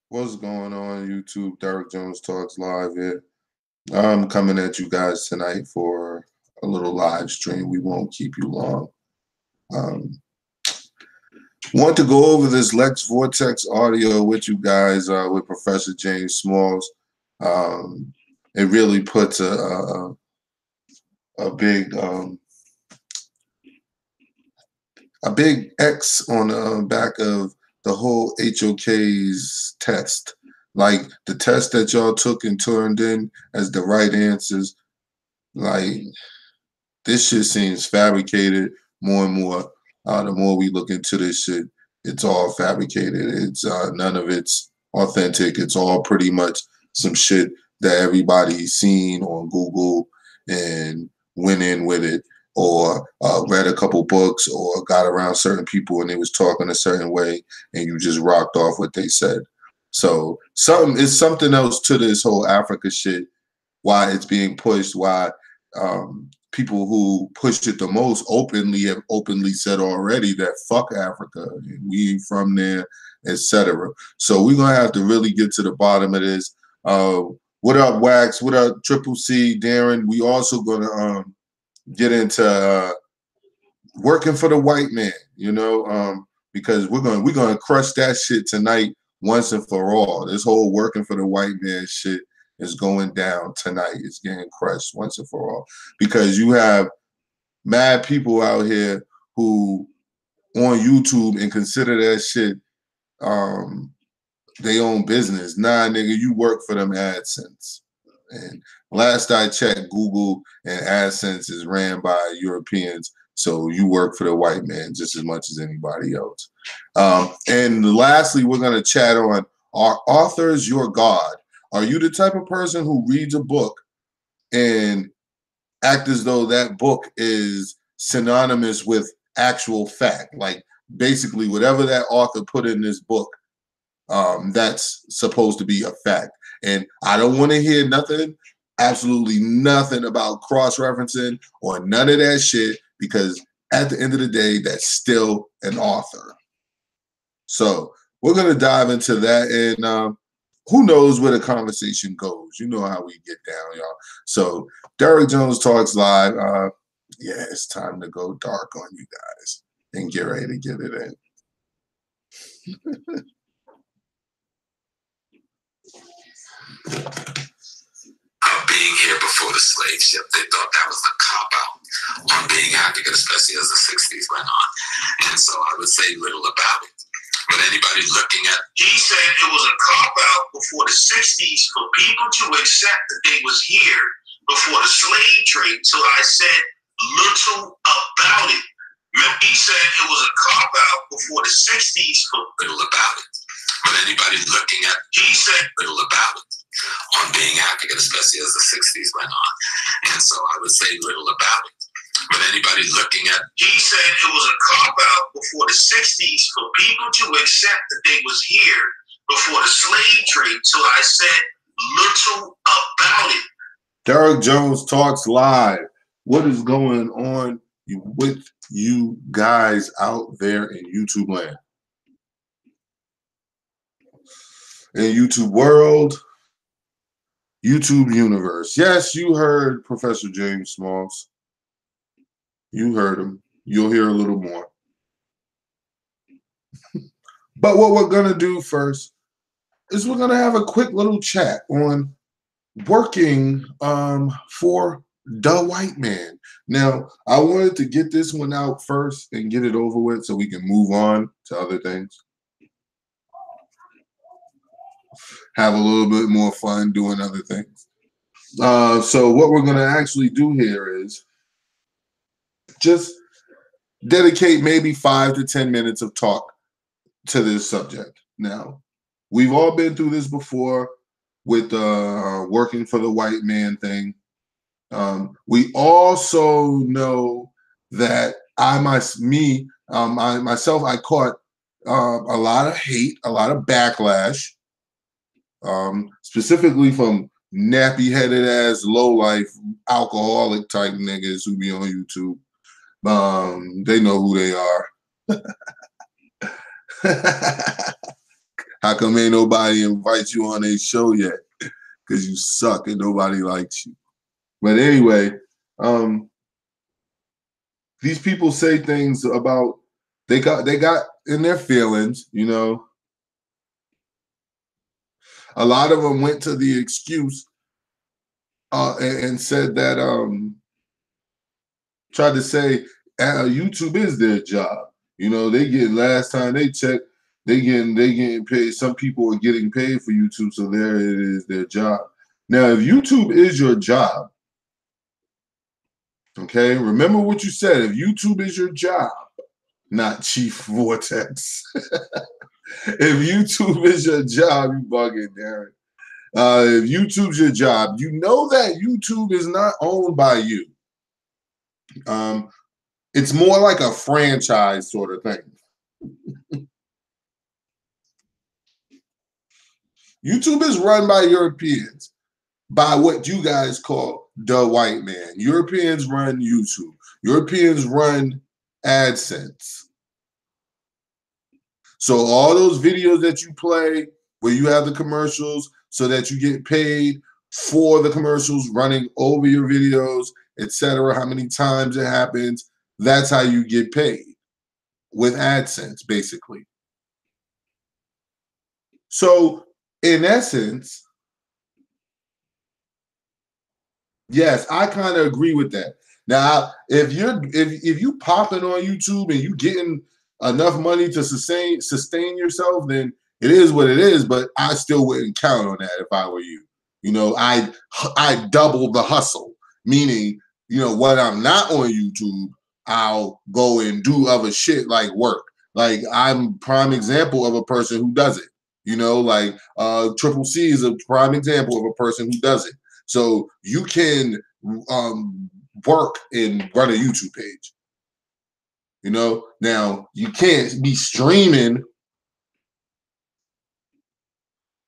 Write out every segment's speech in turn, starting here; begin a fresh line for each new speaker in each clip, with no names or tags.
What's going on, YouTube? Derek Jones Talks Live here. I'm coming at you guys tonight for a little live stream. We won't keep you long. Um, want to go over this Lex Vortex audio with you guys with Professor James Smalls. It really puts a big X on the back of the whole HOK's test. Like the test that y'all took and turned in as the right answers. Like this shit seems fabricated more and more. The more we look into this shit, it's all fabricated. It's none of it's authentic. It's all pretty much some shit that everybody's seen on Google and went in with it, or read a couple books, or got around certain people and they was talking a certain way, and you just rocked off what they said. So it's something else to this whole Africa shit. Why it's being pushed? Why people who pushed it the most openly have openly said already that fuck Africa, and we ain't from there, etc. So we're gonna have to really get to the bottom of this. What up, Wax? What up, Triple C, Darren? We also gonna get into working for the white man, because we're gonna crush that shit tonight once and for all. This whole working for the white man shit is going down tonight. It's getting crushed once and for all, because you have mad people out here who on YouTube and consider that shit they own business. Nah, nigga, you work for them Adsense. And last I checked, Google and Adsense is ran by Europeans. So you work for the white man just as much as anybody else. And lastly, we're going to chat on, are authors your God? Are you the type of person who reads a book and act as though that book is synonymous with actual fact? Like basically whatever that author put in this book, that's supposed to be a fact. And I don't want to hear nothing, absolutely nothing about cross-referencing or none of that shit, because at the end of the day, that's still an author. So we're going to dive into that, and who knows where the conversation goes. You know how we get down, y'all. So Derek Jones Talks Live. Yeah, it's time to go dark on you guys and get ready to get it in.
Being here before the slave ship, they thought that was a cop-out on being African, especially as the 60s went on. And so I would say little about it. But anybody looking at...
He said it was a cop-out before the 60s for people to accept that they was here before the slave trade. So I said little about it. Remember, he said it was a cop-out before the 60s for
little about it. But anybody looking at...
He said
little about it on being African, especially as the 60s went on. And so I would say little about it. But anybody looking at...
He said it was a cop-out before the 60s for people to accept that they was here before the slave trade. So I said little about it.
Derek Jones Talks Live. What is going on with you guys out there in YouTube land? In YouTube world, YouTube universe. Yes, you heard Professor James Smalls. You heard him. You'll hear a little more. But what we're going to do first is we're going to have a quick little chat on working for the white man. Now, I wanted to get this one out first and get it over with so we can move on to other things. Have a little bit more fun doing other things. So what we're going to actually do here is just dedicate maybe 5 to 10 minutes of talk to this subject. Now, we've all been through this before with working for the white man thing. We also know that I caught a lot of hate, a lot of backlash, specifically from nappy-headed ass, low-life, alcoholic type niggas who be on YouTube. They know who they are. How come ain't nobody invite you on a show yet? Because you suck and nobody likes you. But anyway, these people say things about they got in their feelings, you know. A lot of them went to the excuse and said that tried to say YouTube is their job. You know, they get last time they checked, they getting paid. Some people are getting paid for YouTube, so there it is their job. Now, if YouTube is your job, okay, remember what you said. If YouTube is your job, not Chief Vortex. If YouTube is your job, you bugging, Darren. If YouTube's your job, you know that YouTube is not owned by you. It's more like a franchise sort of thing. YouTube is run by Europeans, by what you guys call the white man. Europeans run YouTube. Europeans run Adsense. So all those videos that you play where you have the commercials so that you get paid for the commercials running over your videos, etc., how many times it happens, that's how you get paid with AdSense, basically. So in essence, yes, I kind of agree with that. Now, if you popping on YouTube and you getting enough money to sustain yourself, then it is what it is. But I still wouldn't count on that if I were you. You know, I double the hustle, meaning, you know, when I'm not on YouTube, I'll go and do other shit like work. Like I'm prime example of a person who does it. You know, like Triple C is a prime example of a person who does it. So you can work and run a YouTube page. You know, now you can't be streaming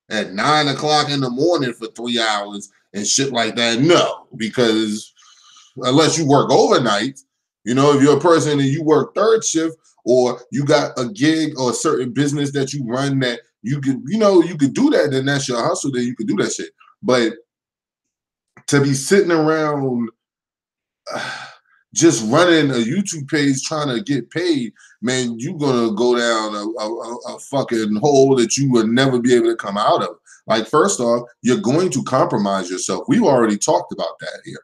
at 9 o'clock in the morning for 3 hours and shit like that. No, because unless you work overnight, you know, if you're a person and you work third shift or you got a gig or a certain business that you run that you could, you know, you could do that, then that's your hustle, then you could do that shit. But to be sitting around just running a YouTube page trying to get paid, man, you're gonna go down a fucking hole that you would never be able to come out of. Like, first off, you're going to compromise yourself. We've already talked about that here.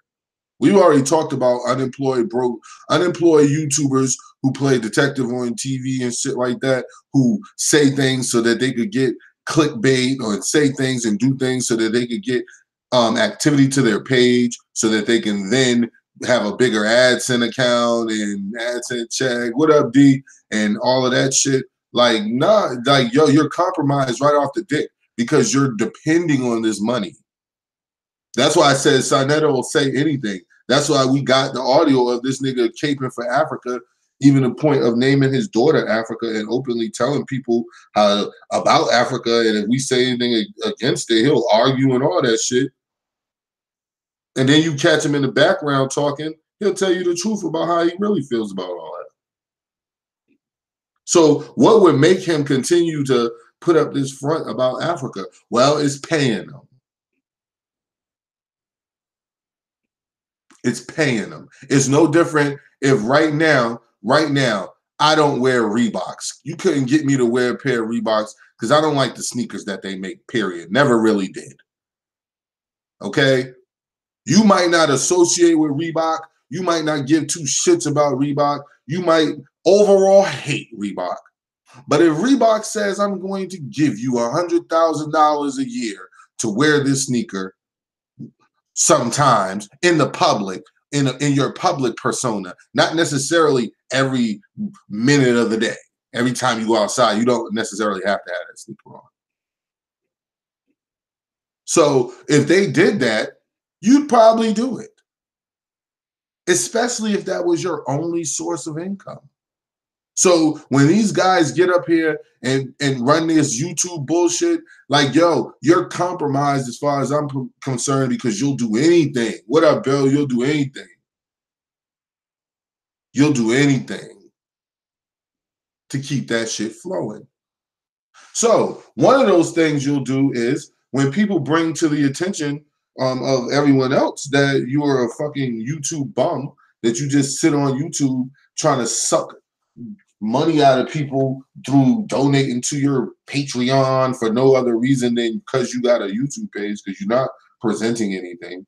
We've already talked about unemployed YouTubers who play detective on TV and shit like that, who say things so that they could get clickbait or say things and do things so that they could get activity to their page so that they can then have a bigger AdSense account and AdSense check. What up, D? And all of that shit. Like, nah, like, yo, you're compromised right off the dick because you're depending on this money. That's why I said Sarnetta will say anything. That's why we got the audio of this nigga caping for Africa, even the point of naming his daughter Africa and openly telling people about Africa. And if we say anything against it, he'll argue and all that shit. And then you catch him in the background talking, he'll tell you the truth about how he really feels about all that. So what would make him continue to put up this front about Africa? Well, it's paying them. It's paying them. It's no different if right now, I don't wear Reeboks. You couldn't get me to wear a pair of Reeboks because I don't like the sneakers that they make, period. Never really did. Okay? You might not associate with Reebok. You might not give two shits about Reebok. You might overall hate Reebok. But if Reebok says, I'm going to give you $100,000 a year to wear this sneaker sometimes in the public, in your public persona, not necessarily every minute of the day. Every time you go outside, you don't necessarily have to have that sneaker on. So if they did that, you'd probably do it, especially if that was your only source of income. So when these guys get up here and run this YouTube bullshit, like, yo, you're compromised as far as I'm concerned because you'll do anything. What up, Bill? You'll do anything. You'll do anything to keep that shit flowing. So one of those things you'll do is when people bring to the attention of everyone else that you are a fucking YouTube bum, that you just sit on YouTube trying to suck money out of people through donating to your Patreon for no other reason than because you got a YouTube page, because you're not presenting anything.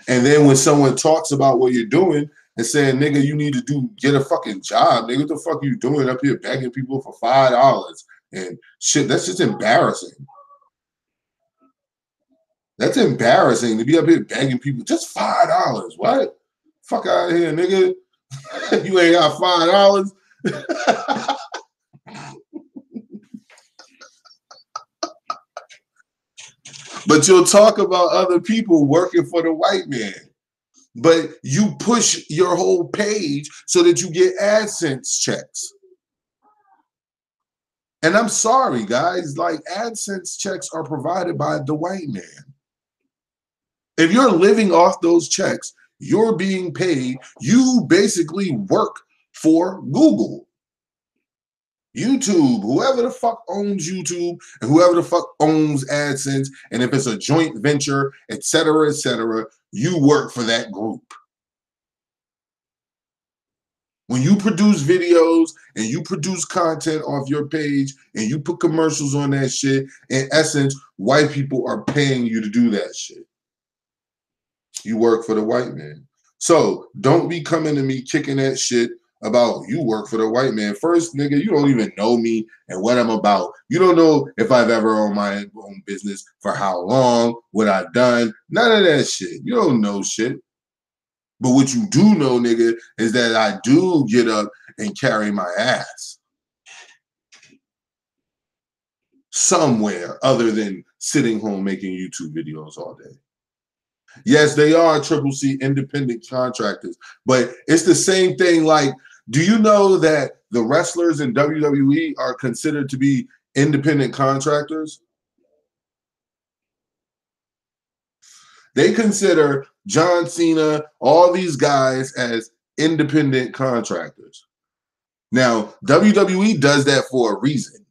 And then when someone talks about what you're doing and saying, nigga, you need to get a fucking job, nigga, what the fuck are you doing up here begging people for $5 and shit? That's just embarrassing. That's embarrassing to be up here begging people just $5. What? Fuck out of here, nigga. You ain't got $5. But you'll talk about other people working for the white man. But you push your whole page so that you get AdSense checks. And I'm sorry, guys, like AdSense checks are provided by the white man. If you're living off those checks, you're being paid. You basically work for Google, YouTube, whoever the fuck owns YouTube and whoever the fuck owns AdSense. And if it's a joint venture, et cetera, you work for that group. When you produce videos and you produce content off your page and you put commercials on that shit, in essence, white people are paying you to do that shit. You work for the white man. So don't be coming to me kicking that shit about you work for the white man. First, nigga, you don't even know me and what I'm about. You don't know if I've ever owned my own business, for how long, what I've done, none of that shit. You don't know shit. But what you do know, nigga, is that I do get up and carry my ass somewhere other than sitting home making YouTube videos all day. Yes, they are CCC independent contractors, but it's the same thing. Like, do you know that the wrestlers in WWE are considered to be independent contractors? They consider John Cena, all these guys as independent contractors. Now, WWE does that for a reason,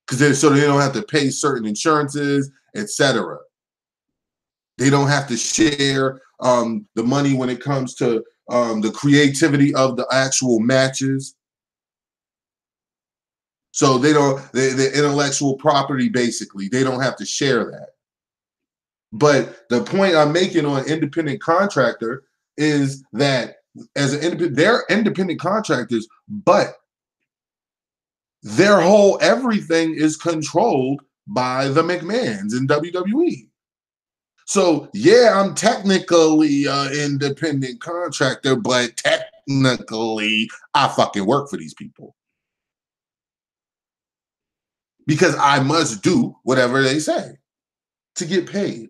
because so they don't have to pay certain insurances, etc. They don't have to share the money when it comes to the creativity of the actual matches. So they don't, the intellectual property, basically, they don't have to share that. But the point I'm making on independent contractor is that as an independent, they're independent contractors, but their whole everything is controlled by the McMahons in WWE. So yeah, I'm technically an independent contractor, but technically I fucking work for these people because I must do whatever they say to get paid.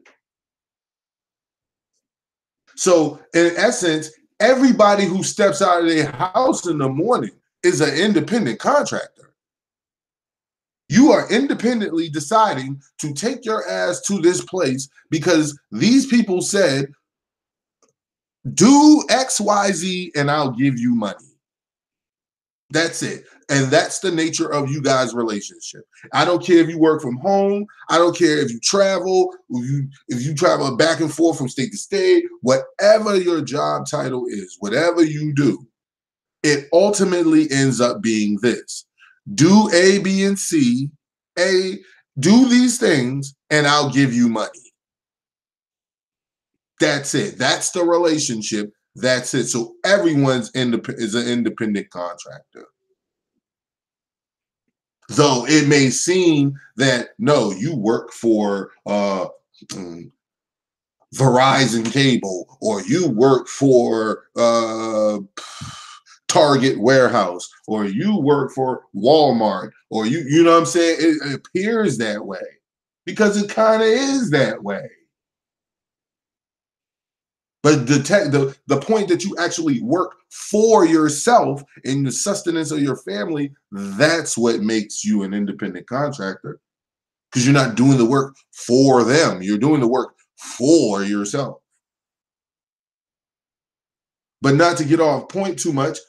So in essence, everybody who steps out of their house in the morning is an independent contractor. You are independently deciding to take your ass to this place because these people said, do X, Y, Z, and I'll give you money. That's it. And that's the nature of you guys' relationship. I don't care if you work from home. I don't care if you travel, if you travel back and forth from state to state, whatever your job title is, whatever you do, it ultimately ends up being this. Do A, B, and C. A, do these things, and I'll give you money. That's it. That's the relationship. That's it. So everyone's is an independent contractor. Though it may seem that, no, you work for Verizon Cable, or you work for Target Warehouse, or you work for Walmart, or you know what I'm saying? It appears that way because it kind of is that way. But the point that you actually work for yourself and the sustenance of your family, that's what makes you an independent contractor. Because you're not doing the work for them. You're doing the work for yourself. But not to get off point too much,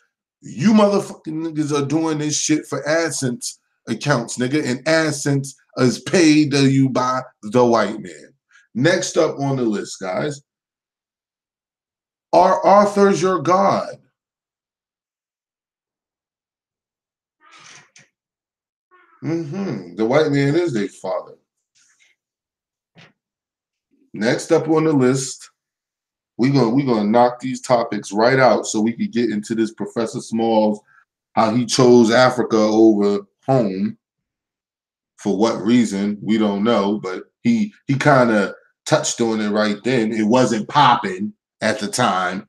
you motherfucking niggas are doing this shit for AdSense accounts, nigga, and Adsense is paid to you by the white man. Next up on the list, guys, are authors your God? The white man is their father. Next up on the list, we're gonna knock these topics right out so we could get into this Professor Smalls, how he chose Africa over home. For what reason, we don't know, but he kind of touched on it right then. It wasn't popping at the time.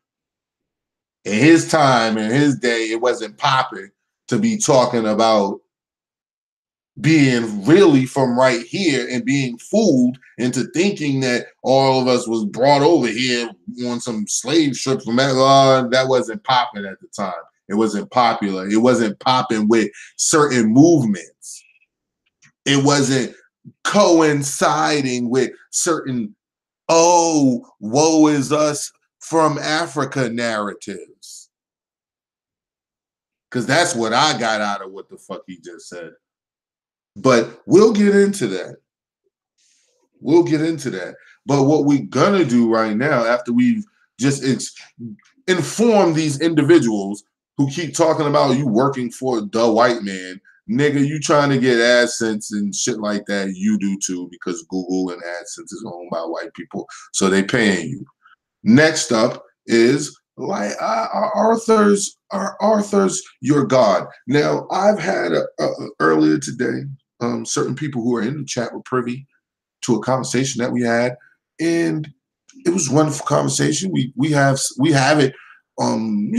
In his time, in his day, it wasn't popping to be talking about being really from right here and being fooled into thinking that all of us was brought over here on some slave ship from that wasn't popping at the time. It wasn't popular. It wasn't popping with certain movements. It wasn't coinciding with certain, oh, woe is us from Africa narratives. Because that's what I got out of what the fuck he just said. But we'll get into that. We'll get into that. But what we're going to do right now, after we've just informed these individuals who keep talking about you working for the white man, nigga, you trying to get AdSense and shit like that, you do too, because Google and AdSense is owned by white people, so they paying you. Next up is like Arthur's your God. Now, I've had earlier today, certain people who are in the chat were privy to a conversation that we had, and it was a wonderful conversation. We have it, on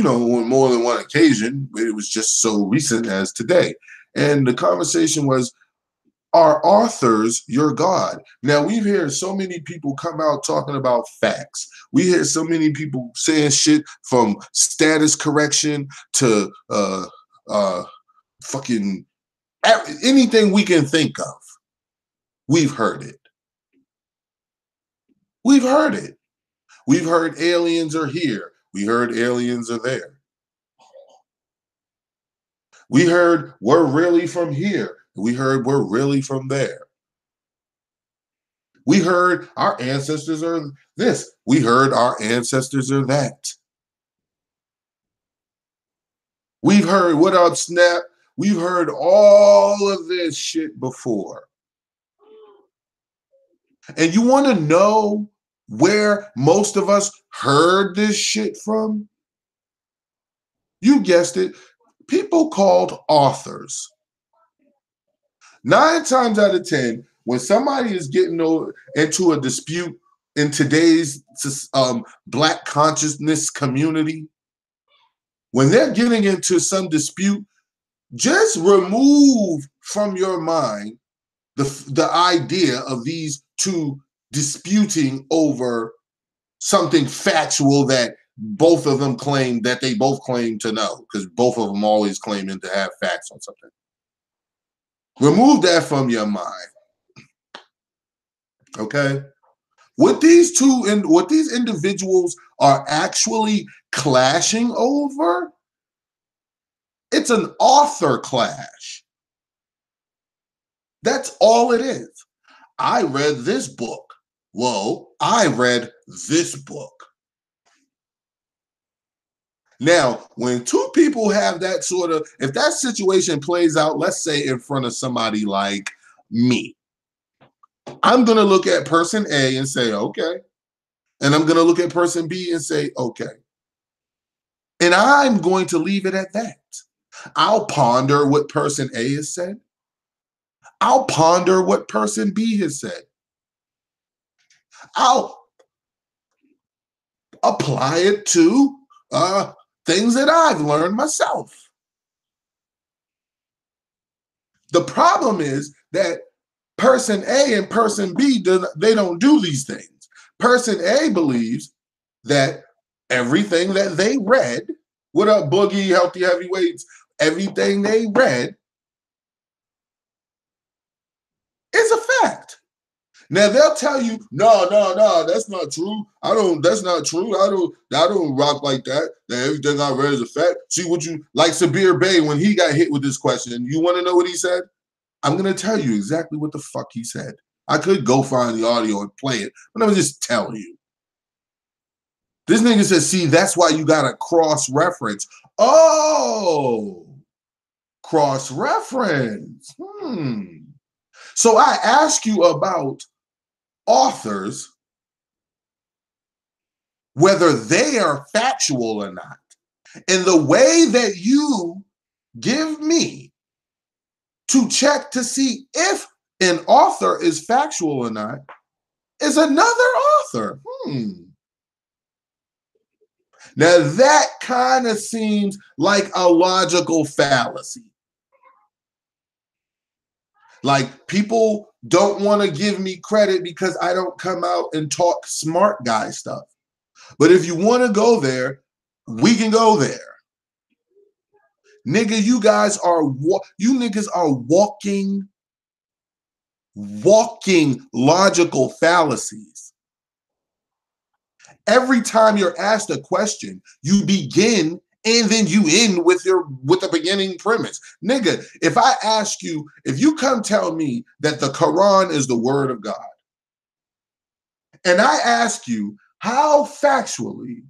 more than one occasion. It was just so recent as today, and the conversation was, are authors your God? Now, we've heard so many people come out talking about facts. We hear so many people saying shit from status correction to fucking anything we can think of. We've heard it. We've heard it. We've heard aliens are here. We heard aliens are there. We heard we're really from here. We heard we're really from there. We heard our ancestors are this. We heard our ancestors are that. We've heard, what up, Snap? We've heard all of this shit before. And you want to know where most of us heard this shit from? You guessed it. People called authors. 9 times out of 10, when somebody is getting into a dispute in today's Black consciousness community, when they're getting into some dispute, just remove from your mind the idea of these two disputing over something factual that both of them claim that they both claim to know, because both of them always claiming to have facts on something. Remove that from your mind. Okay? What these two and what these individuals are actually clashing over, it's an author clash. That's all it is. I read this book. Well, I read this book. Now, when two people have that sort of, if that situation plays out, let's say in front of somebody like me, I'm going to look at person A and say, okay. And I'm going to look at person B and say, okay. And I'm going to leave it at that. I'll ponder what person A has said. I'll ponder what person B has said. I'll apply it to things that I've learned myself. The problem is that person A and person B, they don't do these things. Person A believes that everything that they read, what up, Boogie, Healthy Heavyweights, everything they read is a fact. Now they'll tell you, no, that's not true. That's not true. I don't rock like that. That everything I read is a fact. See what you like Sabir Bey when he got hit with this question. You want to know what he said? I'm going to tell you exactly what the fuck he said. I could go find the audio and play it, but I'm going to just tell you. This nigga says, see, that's why you got to cross-reference. Oh, cross-reference. So I ask you about authors, whether they are factual or not. And the way that you give me to check to see if an author is factual or not is another author. Now that kind of seems like a logical fallacy. Like, people don't want to give me credit because I don't come out and talk smart guy stuff. But if you want to go there, we can go there. Nigga, you niggas are walking logical fallacies. Every time you're asked a question, you begin and then you end with the beginning premise. Nigga, if I ask you, if you come tell me that the Quran is the word of God, and I ask you, how factually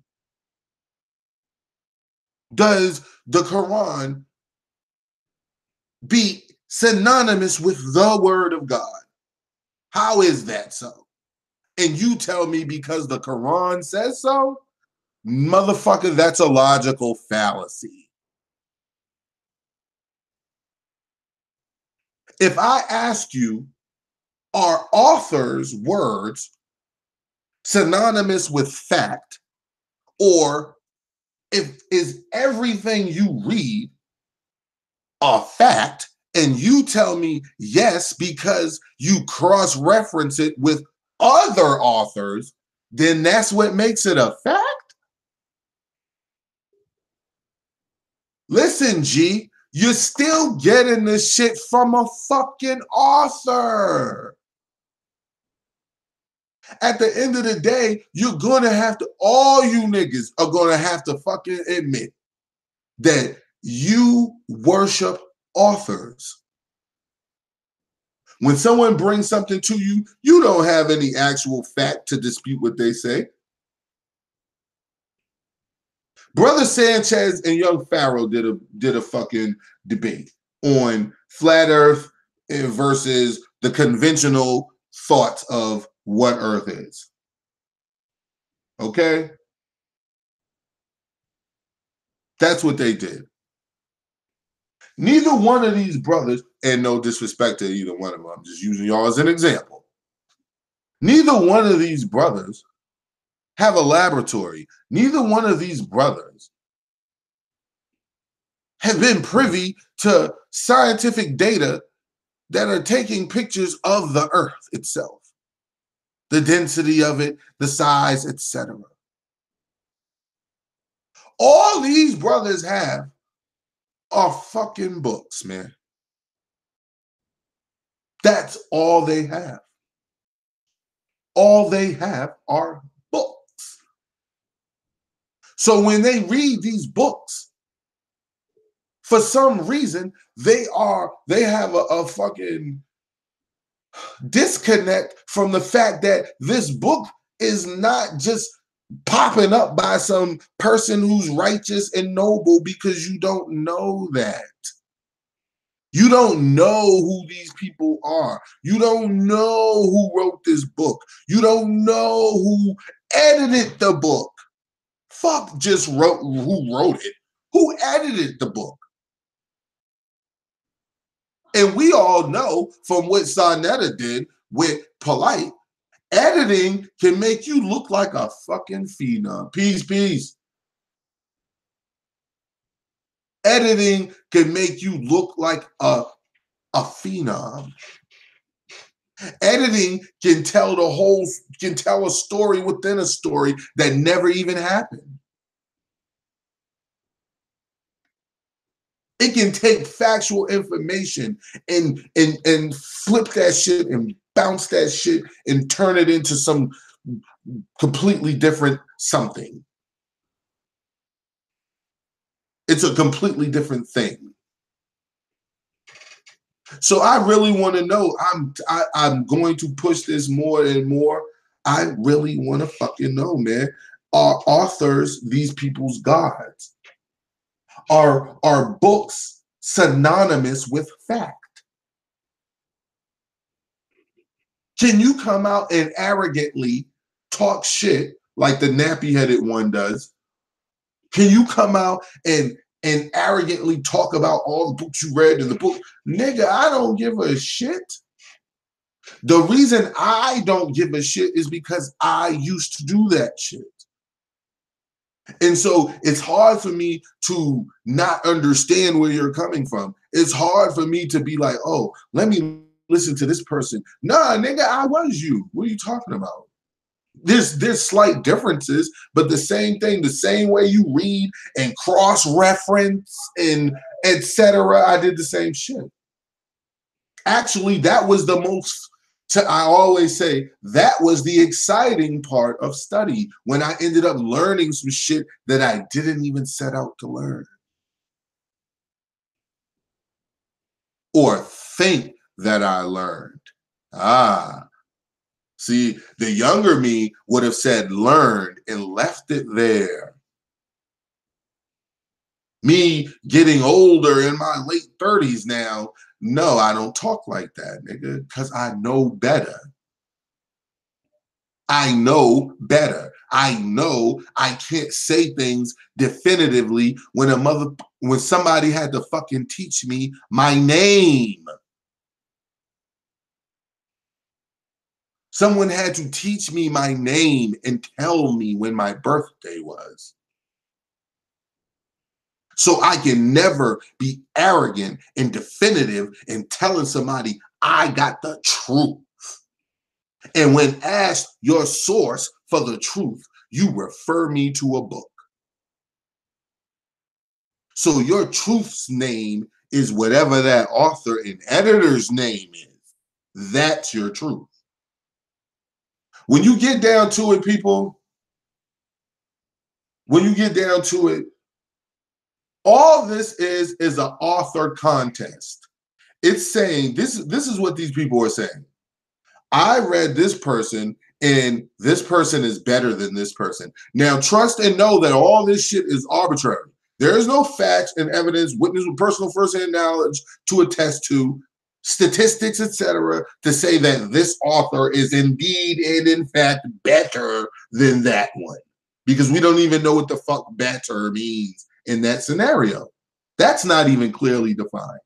does the Quran be synonymous with the word of God? How is that so? And you tell me because the Quran says so? Motherfucker, that's a logical fallacy. If I ask you, are authors' words synonymous with fact, or is everything you read a fact, and you tell me yes because you cross-reference it with other authors, then that's what makes it a fact? Listen, G, you're still getting this shit from a fucking author. At the end of the day, you're gonna have to, all you niggas are gonna have to fucking admit that you worship authors. When someone brings something to you, you don't have any actual fact to dispute what they say. Brother Sanchez and Young Pharaoh did a fucking debate on flat Earth versus the conventional thoughts of what Earth is. Okay? That's what they did. Neither one of these brothers, and no disrespect to either one of them, I'm just using y'all as an example. Neither one of these brothers have a laboratory. Neither one of these brothers have been privy to scientific data that are taking pictures of the Earth itself, the density of it, the size, etc. All these brothers have are fucking books, man. That's all they have. All they have are books. So when they read these books, for some reason, they have a fucking disconnect from the fact that this book is not just popping up by some person who's righteous and noble, because you don't know that. You don't know who these people are. You don't know who wrote this book. You don't know who edited the book. Fuck just who wrote it. Who edited the book? And we all know from what Sonetta did with Polite, editing can make you look like a fucking phenom. Peace. Editing can make you look like a phenom. Editing can tell a story within a story that never even happened. It can take factual information and flip that shit and bounce that shit and turn it into some completely different something. It's a completely different thing. So I really want to know. I'm going to push this more and more. I really want to fucking know, man. Are authors these people's gods? Are books synonymous with fact? Can you come out and arrogantly talk shit like the nappy-headed one does? Can you come out and arrogantly talk about all the books you read in the book? Nigga, I don't give a shit. The reason I don't give a shit is because I used to do that shit. And so it's hard for me to not understand where you're coming from. It's hard for me to be like, oh, let me listen to this person. Nah, nigga, I was you. What are you talking about? There's slight differences, but the same thing, the same way you read and cross-reference and etc. I did the same shit. Actually, that was the most, I always say, that was the exciting part of study, when I ended up learning some shit that I didn't even set out to learn. Or think that I learned. See, the younger me would have said learned and left it there. Me getting older in my late 30s now, no, I don't talk like that, nigga, because I know better. I know better. I know I can't say things definitively when somebody had to fucking teach me my name. Someone had to teach me my name and tell me when my birthday was. So I can never be arrogant and definitive in telling somebody I got the truth. And when asked your source for the truth, you refer me to a book. So your truth's name is whatever that author and editor's name is. That's your truth. When you get down to it, people, when you get down to it, all this is an author contest. It's saying, this is what these people are saying. I read this person and this person is better than this person. Now, trust and know that all this shit is arbitrary. There is no facts and evidence, witness with personal firsthand knowledge to attest to, statistics, etc., to say that this author is indeed and in fact better than that one. Because we don't even know what the fuck better means in that scenario. That's not even clearly defined.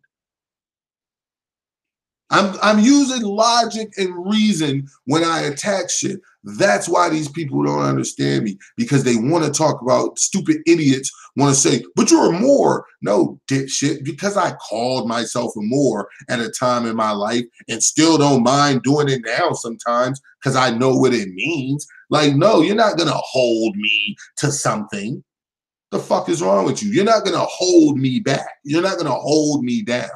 I'm using logic and reason when I attack shit. That's why these people don't understand me, because they want to talk about, stupid idiots want to say, but you're a Moor. No, dipshit, because I called myself a Moor at a time in my life and still don't mind doing it now sometimes because I know what it means. Like, no, you're not going to hold me to something. The fuck is wrong with you? You're not going to hold me back. You're not going to hold me down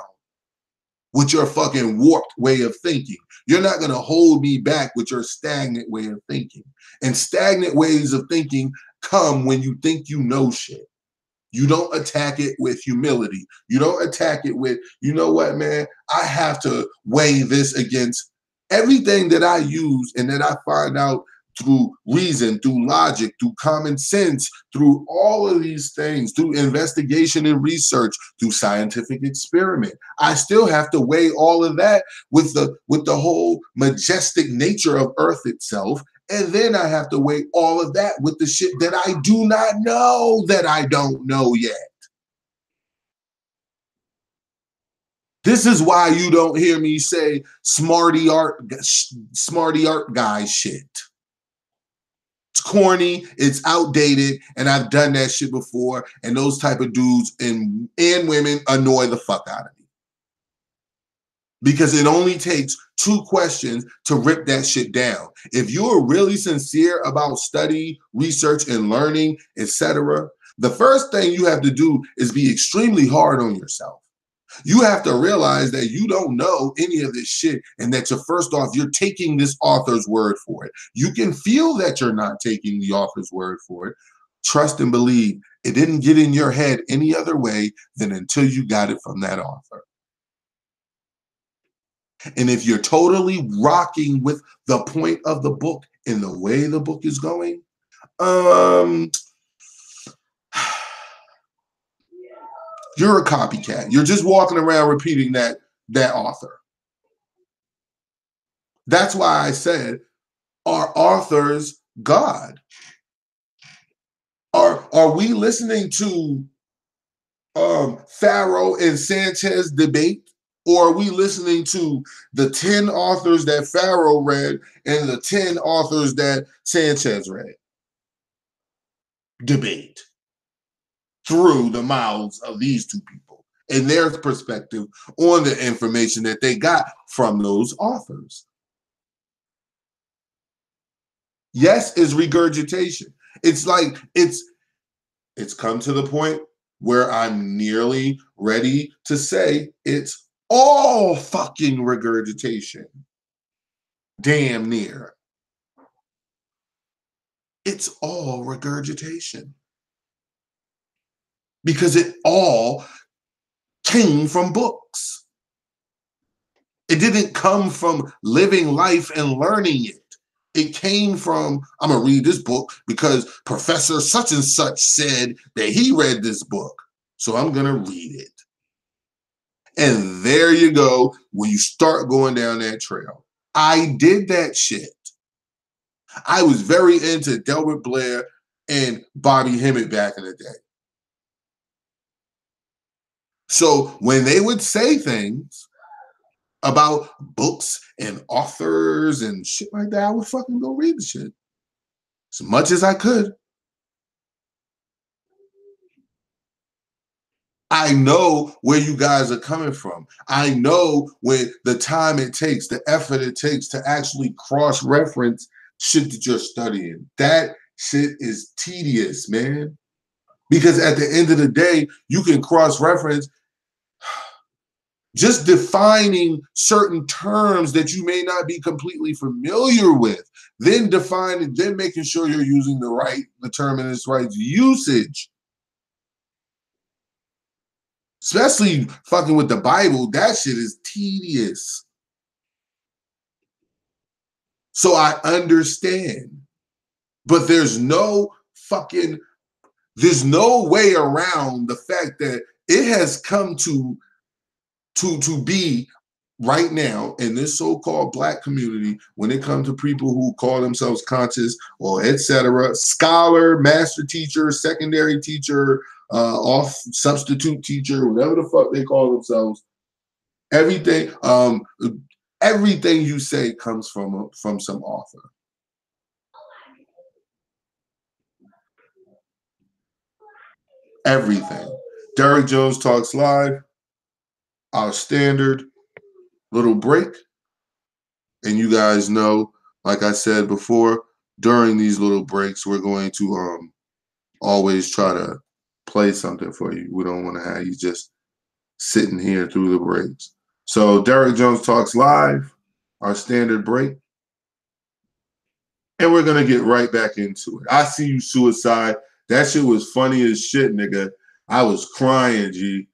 with your fucking warped way of thinking. You're not going to hold me back with your stagnant way of thinking. And stagnant ways of thinking come when you think you know shit. You don't attack it with humility. You don't attack it with, you know what, man, I have to weigh this against everything that I use and that I find out through reason, through logic, through common sense, through all of these things, through investigation and research, through scientific experiment. I still have to weigh all of that with the whole majestic nature of Earth itself. And then I have to weigh all of that with the shit that I do not know, that I don't know yet. This is why you don't hear me say smarty art guy shit. It's corny, it's outdated, and I've done that shit before, and those type of dudes and women annoy the fuck out of me. Because it only takes 2 questions to rip that shit down. If you're really sincere about study, research, and learning, etc., the first thing you have to do is be extremely hard on yourself. You have to realize that you don't know any of this shit, and that you're taking this author's word for it. You can feel that you're not taking the author's word for it. Trust and believe it didn't get in your head any other way than until you got it from that author. And if you're totally rocking with the point of the book and the way the book is going, you're a copycat. You're just walking around repeating that author. That's why I said, are authors God? Are we listening to Pharaoh and Sanchez debate? Or are we listening to the 10 authors that Pharaoh read and the 10 authors that Sanchez read? Debate through the mouths of these two people and their perspective on the information that they got from those authors. Yes, is regurgitation. It's like it's come to the point where I'm nearly ready to say it's all fucking regurgitation. Damn near. It's all regurgitation. Because it all came from books. It didn't come from living life and learning it. It came from, I'm going to read this book because Professor such and such said that he read this book. So I'm going to read it. And there you go when you start going down that trail. I did that shit. I was very into Delbert Blair and Bobby Hemmett back in the day. So when they would say things about books and authors and shit like that, I would fucking go read the shit as much as I could. I know where you guys are coming from. I know when the time it takes, the effort it takes to actually cross-reference shit that you're studying. That shit is tedious, man. Because at the end of the day, you can cross-reference just defining certain terms that you may not be completely familiar with. Then defining, then making sure you're using the term in its right usage. Especially fucking with the Bible, that shit is tedious. So I understand. But there's no way around the fact that it has come to be right now in this so-called Black community, when it comes to people who call themselves conscious or etc., scholar, master teacher, secondary teacher, off substitute teacher, whatever the fuck they call themselves, everything you say comes from some author. Everything. Derek Jones Talks Live, our standard little break. And you guys know, like I said before, during these little breaks, we're going to always try to play something for you. We don't want to have you just sitting here through the breaks. So Derek Jones Talks Live, our standard break. And we're going to get right back into it. I See You Suicide. That shit was funny as shit, nigga. I was crying, G.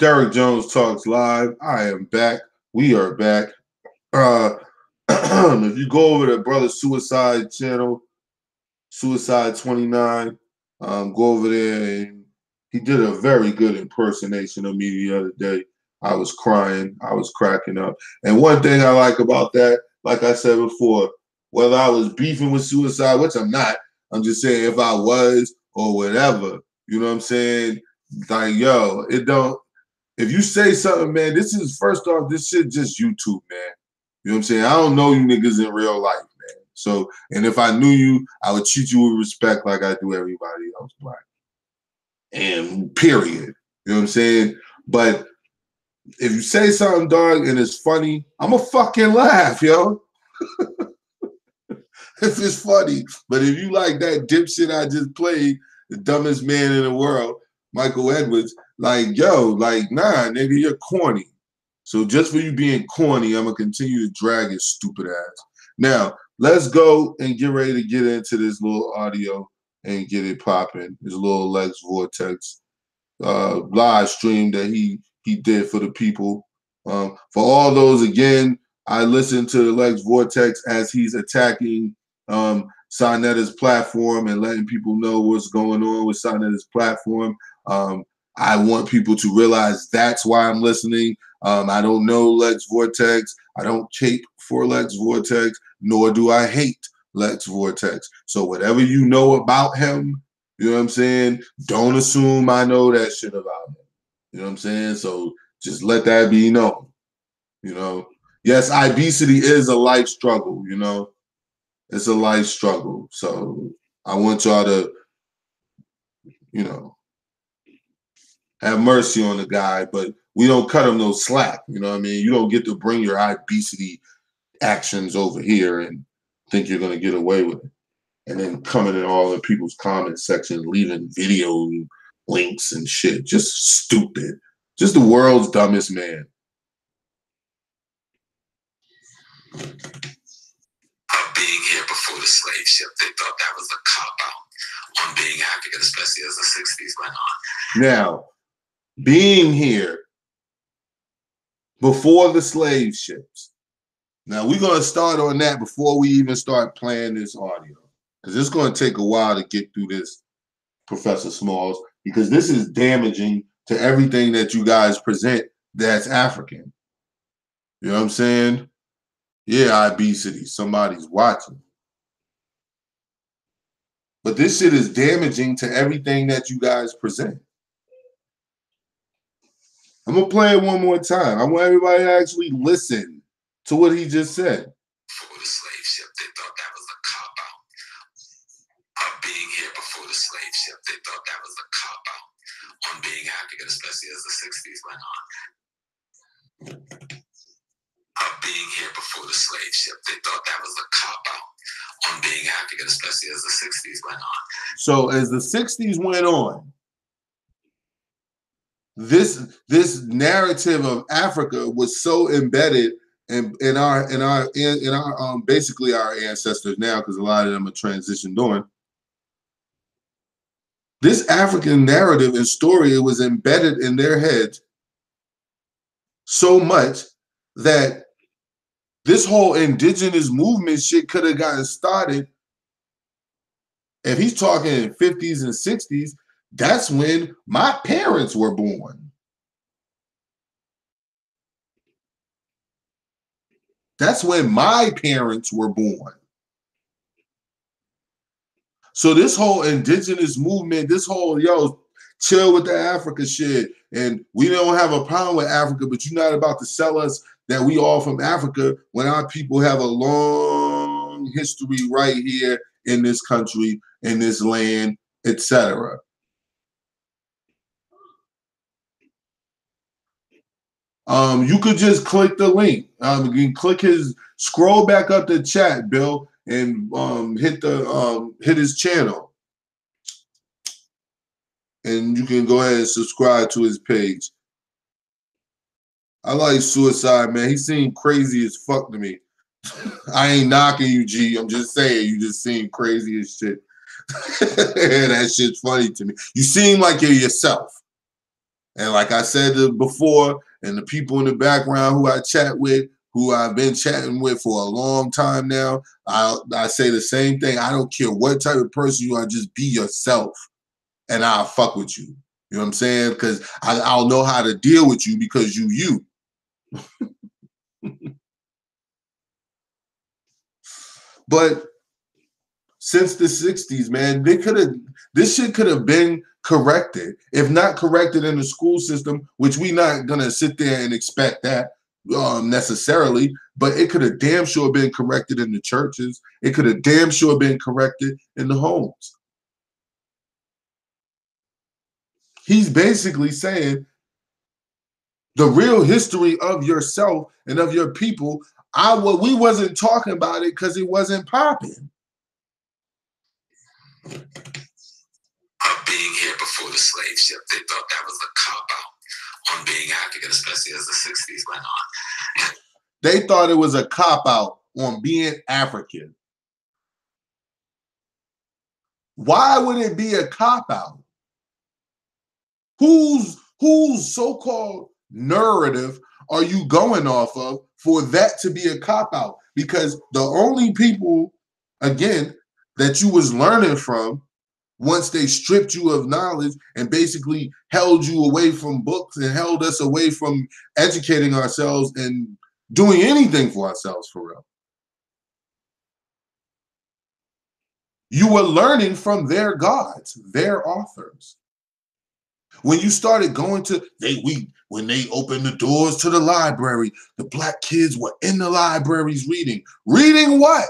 Derek Jones Talks Live. I am back. We are back. If you go over to Brother Suicide channel, Suicide 29, go over there, and he did a very good impersonation of me the other day. I was crying. I was cracking up. And one thing I like about that, like I said before, whether I was beefing with Suicide, which I'm not, I'm just saying if I was or whatever, you know what I'm saying? Like, yo, it don't, if you say something, man, this is, first off, this shit just YouTube, man. You know what I'm saying? I don't know you niggas in real life, man. So, and if I knew you, I would treat you with respect like I do everybody else, black. And period. You know what I'm saying? But if you say something, dog, and it's funny, I'ma fucking laugh, yo. If it's funny. But if you like that dipshit I just played, the dumbest man in the world, Michael Edwards, like, yo, like, nah, nigga, you're corny. So just for you being corny, I'm going to continue to drag your stupid ass. Now, let's go and get ready to get into this little audio and get it popping. This little Lex Vortex live stream that he did for the people. For all those, again, I listened to Lex Vortex as he's attacking Sonetta's platform and letting people know what's going on with Sonetta's platform. I want people to realize that's why I'm listening. I don't know Lex Vortex. I don't cape for Lex Vortex, nor do I hate Lex Vortex. So whatever you know about him, you know what I'm saying? Don't assume I know that shit about him. You know what I'm saying? So just let that be known. You know? Yes, obesity is a life struggle, you know? It's a life struggle. So I want y'all to, you know, have mercy on the guy, but we don't cut him no slack. You know what I mean? You don't get to bring your obesity actions over here and think you're going to get away with it. And then coming in all in people's comment section, leaving video links and shit. Just stupid. Just the world's dumbest man.
Being here before the slave ship, they thought that was a cop-out on being African, especially as the 60s went on.
Now, being here before the slave ships. Now, we're going to start on that before we even start playing this audio. Because it's going to take a while to get through this, Professor Smalls, because this is damaging to everything that you guys present that's African. You know what I'm saying? Yeah, obesity. Somebody's watching. But this shit is damaging to everything that you guys present. I'm going to play it one more time. I want everybody to actually listen to what he just said.
Before the slave ship, they thought that was a cop-out. Being here before the slave ship, they thought that was a cop-out on being African, especially as the 60s went on. Being here before the slave ship, they thought that was a cop-out on being African, especially as the 60s went on.
So as the 60s went on, this narrative of Africa was so embedded in our basically our ancestors now, because a lot of them are transitioned on. This African narrative and story, it was embedded in their heads so much that this whole indigenous movement shit could have gotten started. If he's talking in 50s and 60s, that's when my parents were born. That's when my parents were born. So this whole indigenous movement, this whole, yo, chill with the Africa shit, and we don't have a problem with Africa, but you're not about to sell us that we all from Africa when our people have a long history right here in this country, in this land, etc. You could just click the link. You can click scroll back up the chat, Bill, and hit his channel. And you can go ahead and subscribe to his page. I like Suicide, man. He seemed crazy as fuck to me. I ain't knocking you, G. I'm just saying you just seem crazy as shit. That shit's funny to me. You seem like you're yourself. And like I said before, and the people in the background who I chat with, who I've been chatting with for a long time now, I say the same thing. I don't care what type of person you are, just be yourself, and I'll fuck with you. You know what I'm saying? Because I'll know how to deal with you because you. But since the 60s, man, this shit could have been corrected. If not corrected in the school system, which we not gonna sit there and expect that necessarily, but it could have damn sure been corrected in the churches. It could have damn sure been corrected in the homes. He's basically saying the real history of yourself and of your people. We wasn't talking about it because it wasn't popping.
Of being here before the slave ship, they thought that was a cop out on being African, especially as the 60s went on.
They thought it was a cop out on being African. Why would it be a cop out? Whose so-called narrative are you going off of for that to be a cop out? Because the only people, again, that you was learning from, once they stripped you of knowledge and basically held you away from books and held us away from educating ourselves and doing anything for ourselves for real. You were learning from their gods, their authors. When you started going to, when they opened the doors to the library, the black kids were in the libraries reading. Reading what?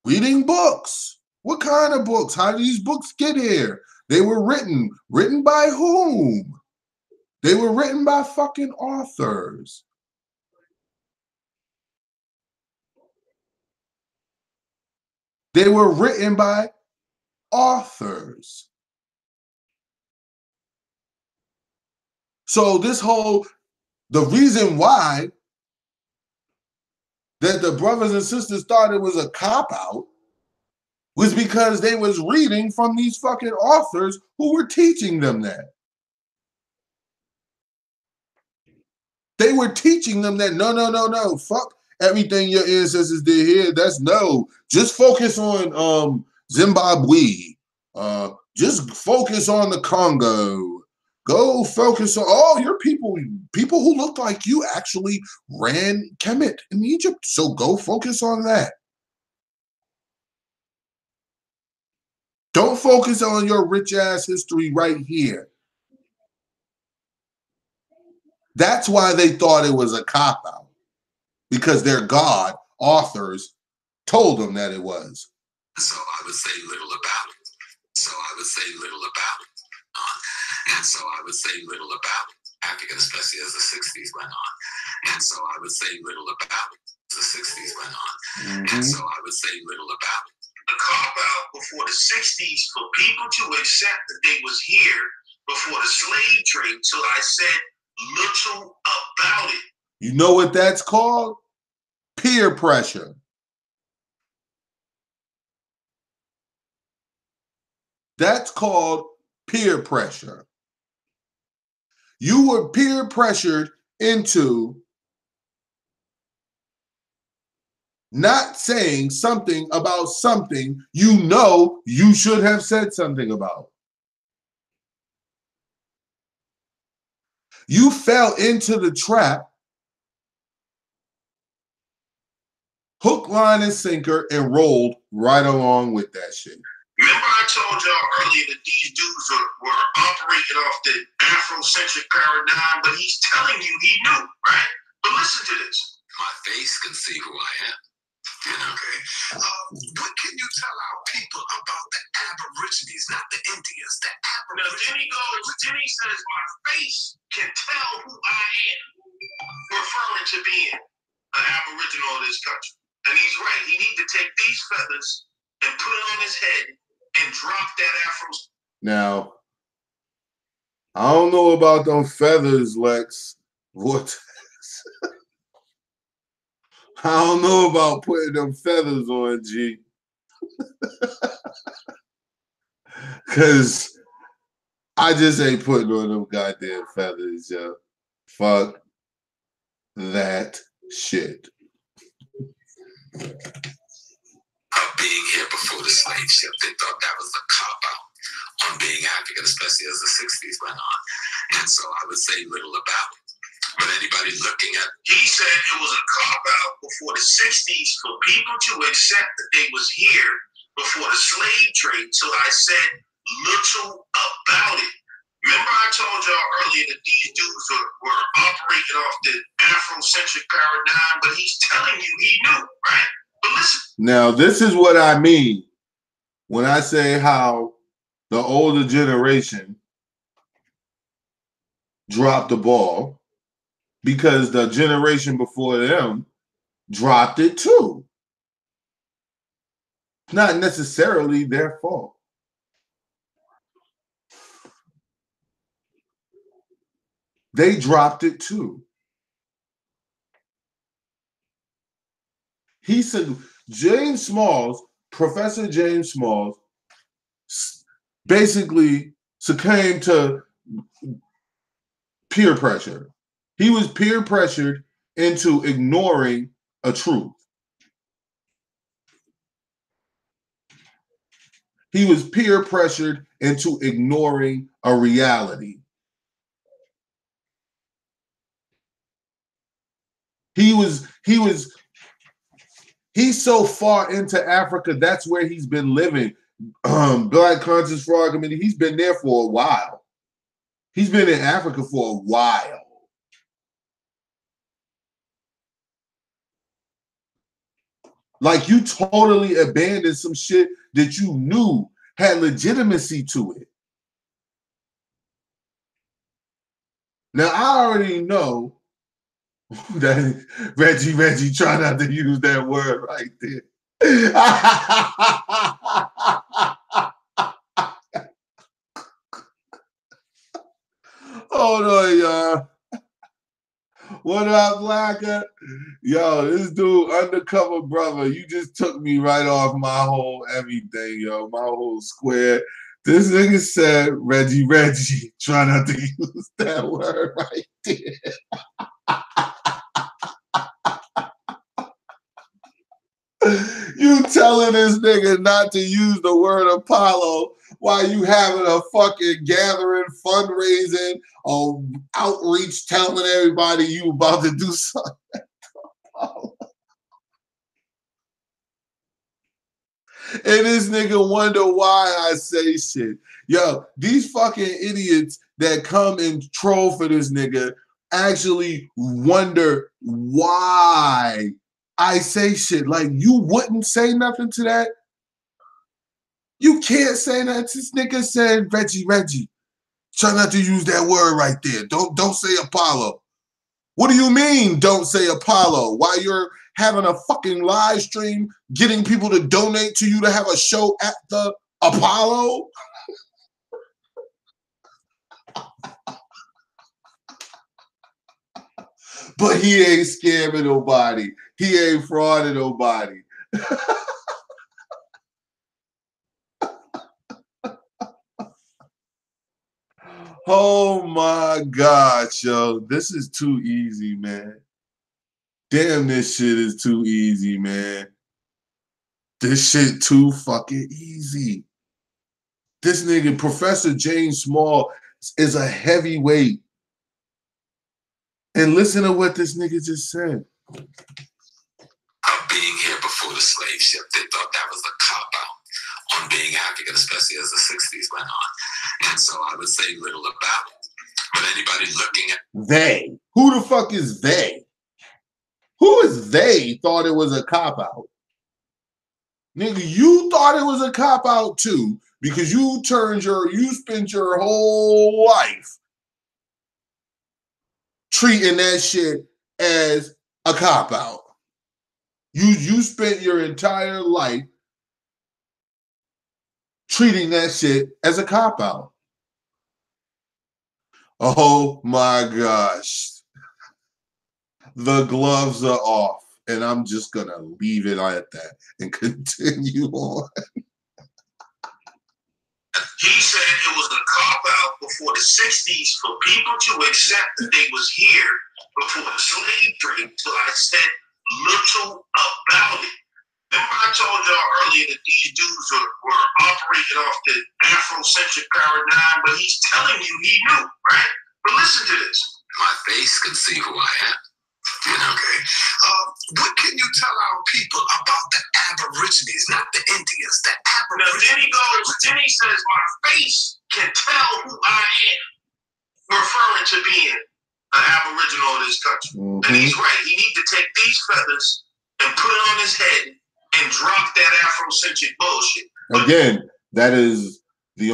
Reading books. What kind of books? How did these books get here? They were written. Written by whom? They were written by fucking authors. They were written by authors. So the reason why that the brothers and sisters thought it was a cop-out was because they was reading from these fucking authors who were teaching them that. They were teaching them that no, fuck everything your ancestors did here. That's no. Just focus on Zimbabwe. Just focus on the Congo. Go focus on your people who look like you actually ran Kemet in Egypt. So go focus on that. Don't focus on your rich ass history right here. That's why they thought it was a cop-out. Because their God, authors, told them that it was.
So I would say little about it. And so I would say little about it. African, especially as the 60s went on. And so I would say little about it. The 60s went on. And so I would say little about it.
The cop-out before the 60s for people to accept that they was here before the slave trade. So I said little about it.
You know what that's called? Peer pressure. That's called peer pressure. You were peer pressured into not saying something about something you know you should have said something about. You fell into the trap, hook, line, and sinker, and rolled right along with that shit.
Remember I told y'all earlier that these dudes were operating off the Afrocentric paradigm, but he's telling you he knew, right? But listen to this.
My face can see who I am. Okay. What can you tell our people about the Aborigines, not the Indians, the Aborigines?
Now, Jimmy says, my face can tell who I am, referring to being an Aboriginal of this country. And he's right. He needs to take these feathers and put it on his head and drop that Afro.
Now, I don't know about them feathers, Lex. What? I don't know about putting them feathers on, G. Because I just ain't putting on them goddamn feathers, yo. Fuck that shit.
Being here before the slave ship, they thought that was a cop-out on being African, especially as the 60s went on. And so I would say little about it. But anybody looking at...
He said it was a cop-out before the 60s for people to accept that they was here before the slave trade. So I said little about it. Remember I told y'all earlier that these dudes were operating off the Afrocentric paradigm, but he's telling you he knew, right? But listen.
Now, this is what I mean when I say how the older generation dropped the ball, because the generation before them dropped it too. It's not necessarily their fault. They dropped it too. He said, James Smalls, Professor James Smalls, basically succumbed to peer pressure. He was peer pressured into ignoring a truth. He was peer pressured into ignoring a reality. He's so far into Africa, that's where he's been living. Black Conscious Fraud Committee, he's been there for a while. He's been in Africa for a while. Like, you totally abandoned some shit that you knew had legitimacy to it. Now, I already know that Reggie, try not to use that word right there. Hold on, y'all. What up, Blacker? Yo, this dude, undercover brother, you just took me right off my whole everything, yo, my whole square. This nigga said, Reggie, try not to use that word right there. You telling this nigga not to use the word Apollo while you having a fucking gathering, fundraising, outreach, telling everybody you about to do something. And this nigga wonder why I say shit. Yo, these fucking idiots that come and troll for this nigga actually wonder why I say shit. Like, you wouldn't say nothing to that? You can't say that. This nigga said, Reggie, try not to use that word right there. Don't say Apollo. What do you mean, don't say Apollo? While you're having a fucking live stream, getting people to donate to you to have a show at the Apollo? But he ain't scamming nobody. He ain't frauding nobody. Oh my gosh, yo. This is too easy, man. Damn, this shit is too easy, man. This shit too fucking easy. This nigga, Professor James Small, is a heavyweight. And listen to what this nigga just said.
Being here before the slave ship, they thought that was a cop-out on being African, especially as the 60s went on. And so I would say little about it. But anybody looking at...
They. Who the fuck is they? Who is they thought it was a cop-out? Nigga, you thought it was a cop-out too, because you spent your whole life treating that shit as a cop-out. You spent your entire life treating that shit as a cop-out. Oh my gosh. The gloves are off, and I'm just gonna leave it at that and continue on.
He said it was a cop-out before the 60s for people to accept that they was here before the slave trade, so I said little about it. Remember I told y'all earlier that these dudes were operating off the Afrocentric paradigm, but he's telling you he knew, right? But listen to this.
My face can see who I am. Okay. What can you tell our people about the Aborigines, not the Indians, the Aborigines?
Now then he says, my face can tell who I am, referring to being an Aboriginal of this country.
Mm-hmm.
And he's right. He needs to take these feathers and put it on his head and drop that Afrocentric bullshit.
Again, that is the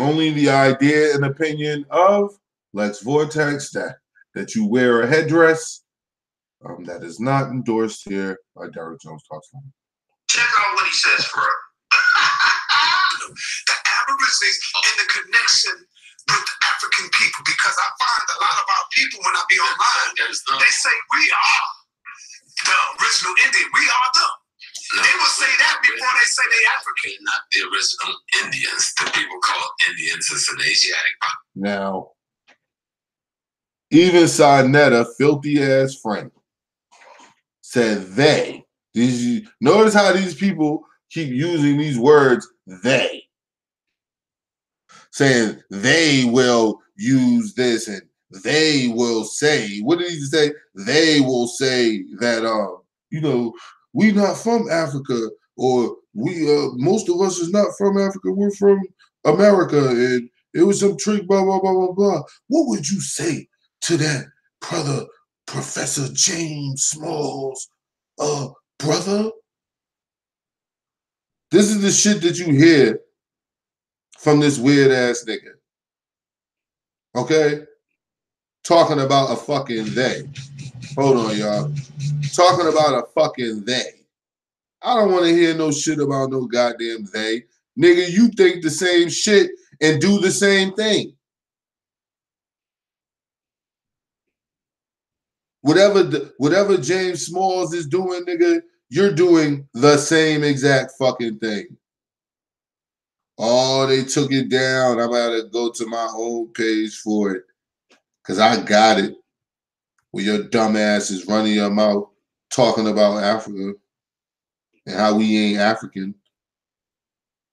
idea and opinion of Lex Vortex that you wear a headdress. That is not endorsed here by Derek Jones Talks Line.
Check out what he says for her.
The Aborigines and the connection with the African people, because I find a lot of our people when I be online, they say we are the original Indian. We are them. No, they will say that before they say they African. Not the original Indians. The people called Indians is an Asiatic population.
Now, even Sarnetta, filthy ass Frank, said they. Notice how these people keep using these words, they. Saying they will use this and they will say. What did he say? They will say that, we not from Africa, or we most of us is not from Africa. We're from America, and it was some trick, blah, blah, blah, blah, blah. What would you say to that, brother, Professor James Smalls, brother? This is the shit that you hear from this weird ass nigga. Okay? Talking about a fucking they. Hold on, y'all. Talking about a fucking they. I don't want to hear no shit about no goddamn they. Nigga, you think the same shit and do the same thing. Whatever James Smalls is doing, nigga, you're doing the same exact fucking thing. Oh, they took it down. I'm about to go to my own page for it. Because I got it. Where your dumb ass is running your mouth talking about Africa and how we ain't African.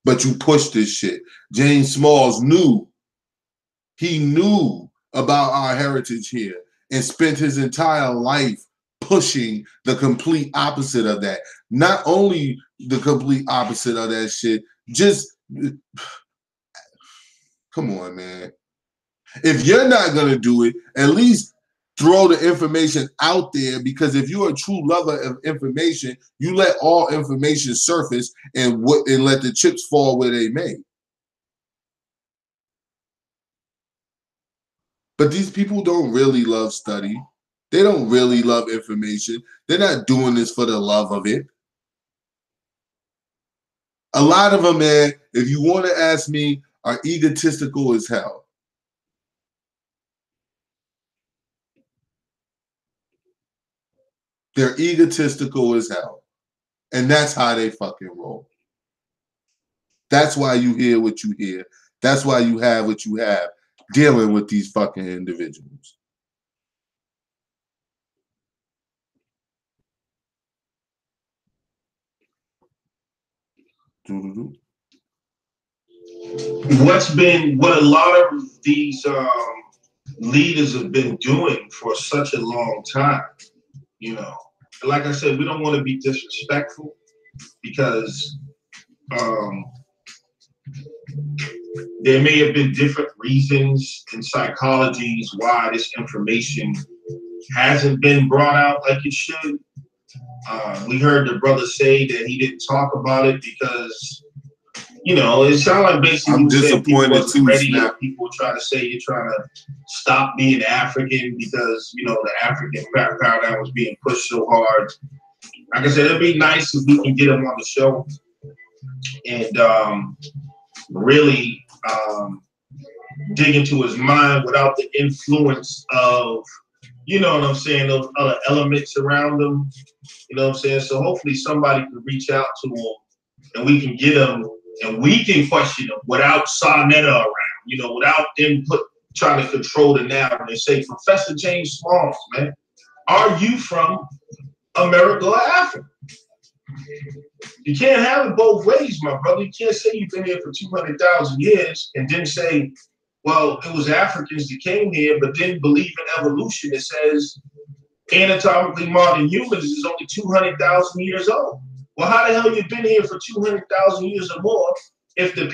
But you push this shit. James Smalls knew. He knew about our heritage here and spent his entire life pushing the complete opposite of that. Not only the complete opposite of that shit, just come on, man. If you're not going to do it, at least throw the information out there, because if you're a true lover of information, you let all information surface and let the chips fall where they may. But these people don't really love study. They don't really love information. They're not doing this for the love of it. A lot of them, man, if you want to ask me, are egotistical as hell. They're egotistical as hell. And that's how they fucking roll. That's why you hear what you hear. That's why you have what you have dealing with these fucking individuals.
What a lot of these leaders have been doing for such a long time, like I said, we don't want to be disrespectful, because there may have been different reasons and psychologies why this information hasn't been brought out like it should. We heard the brother say that he didn't talk about it because, it sounded like basically
I'm disappointed too.
People try to say you're trying to stop being African because, the African paradigm was being pushed so hard. Like I said, it'd be nice if we can get him on the show and really dig into his mind without the influence of, those other elements around him. So hopefully somebody can reach out to him and we can get him and we can question him without Sarnetta around. without them trying to control the narrative and say, Professor James Smalls, man, are you from America or Africa? You can't have it both ways, my brother. You can't say you've been here for 200,000 years and then say, well, it was Africans that came here, but didn't believe in evolution. It says anatomically modern humans is only 200,000 years old. Well, how the hell you been here for 200,000 years or more if the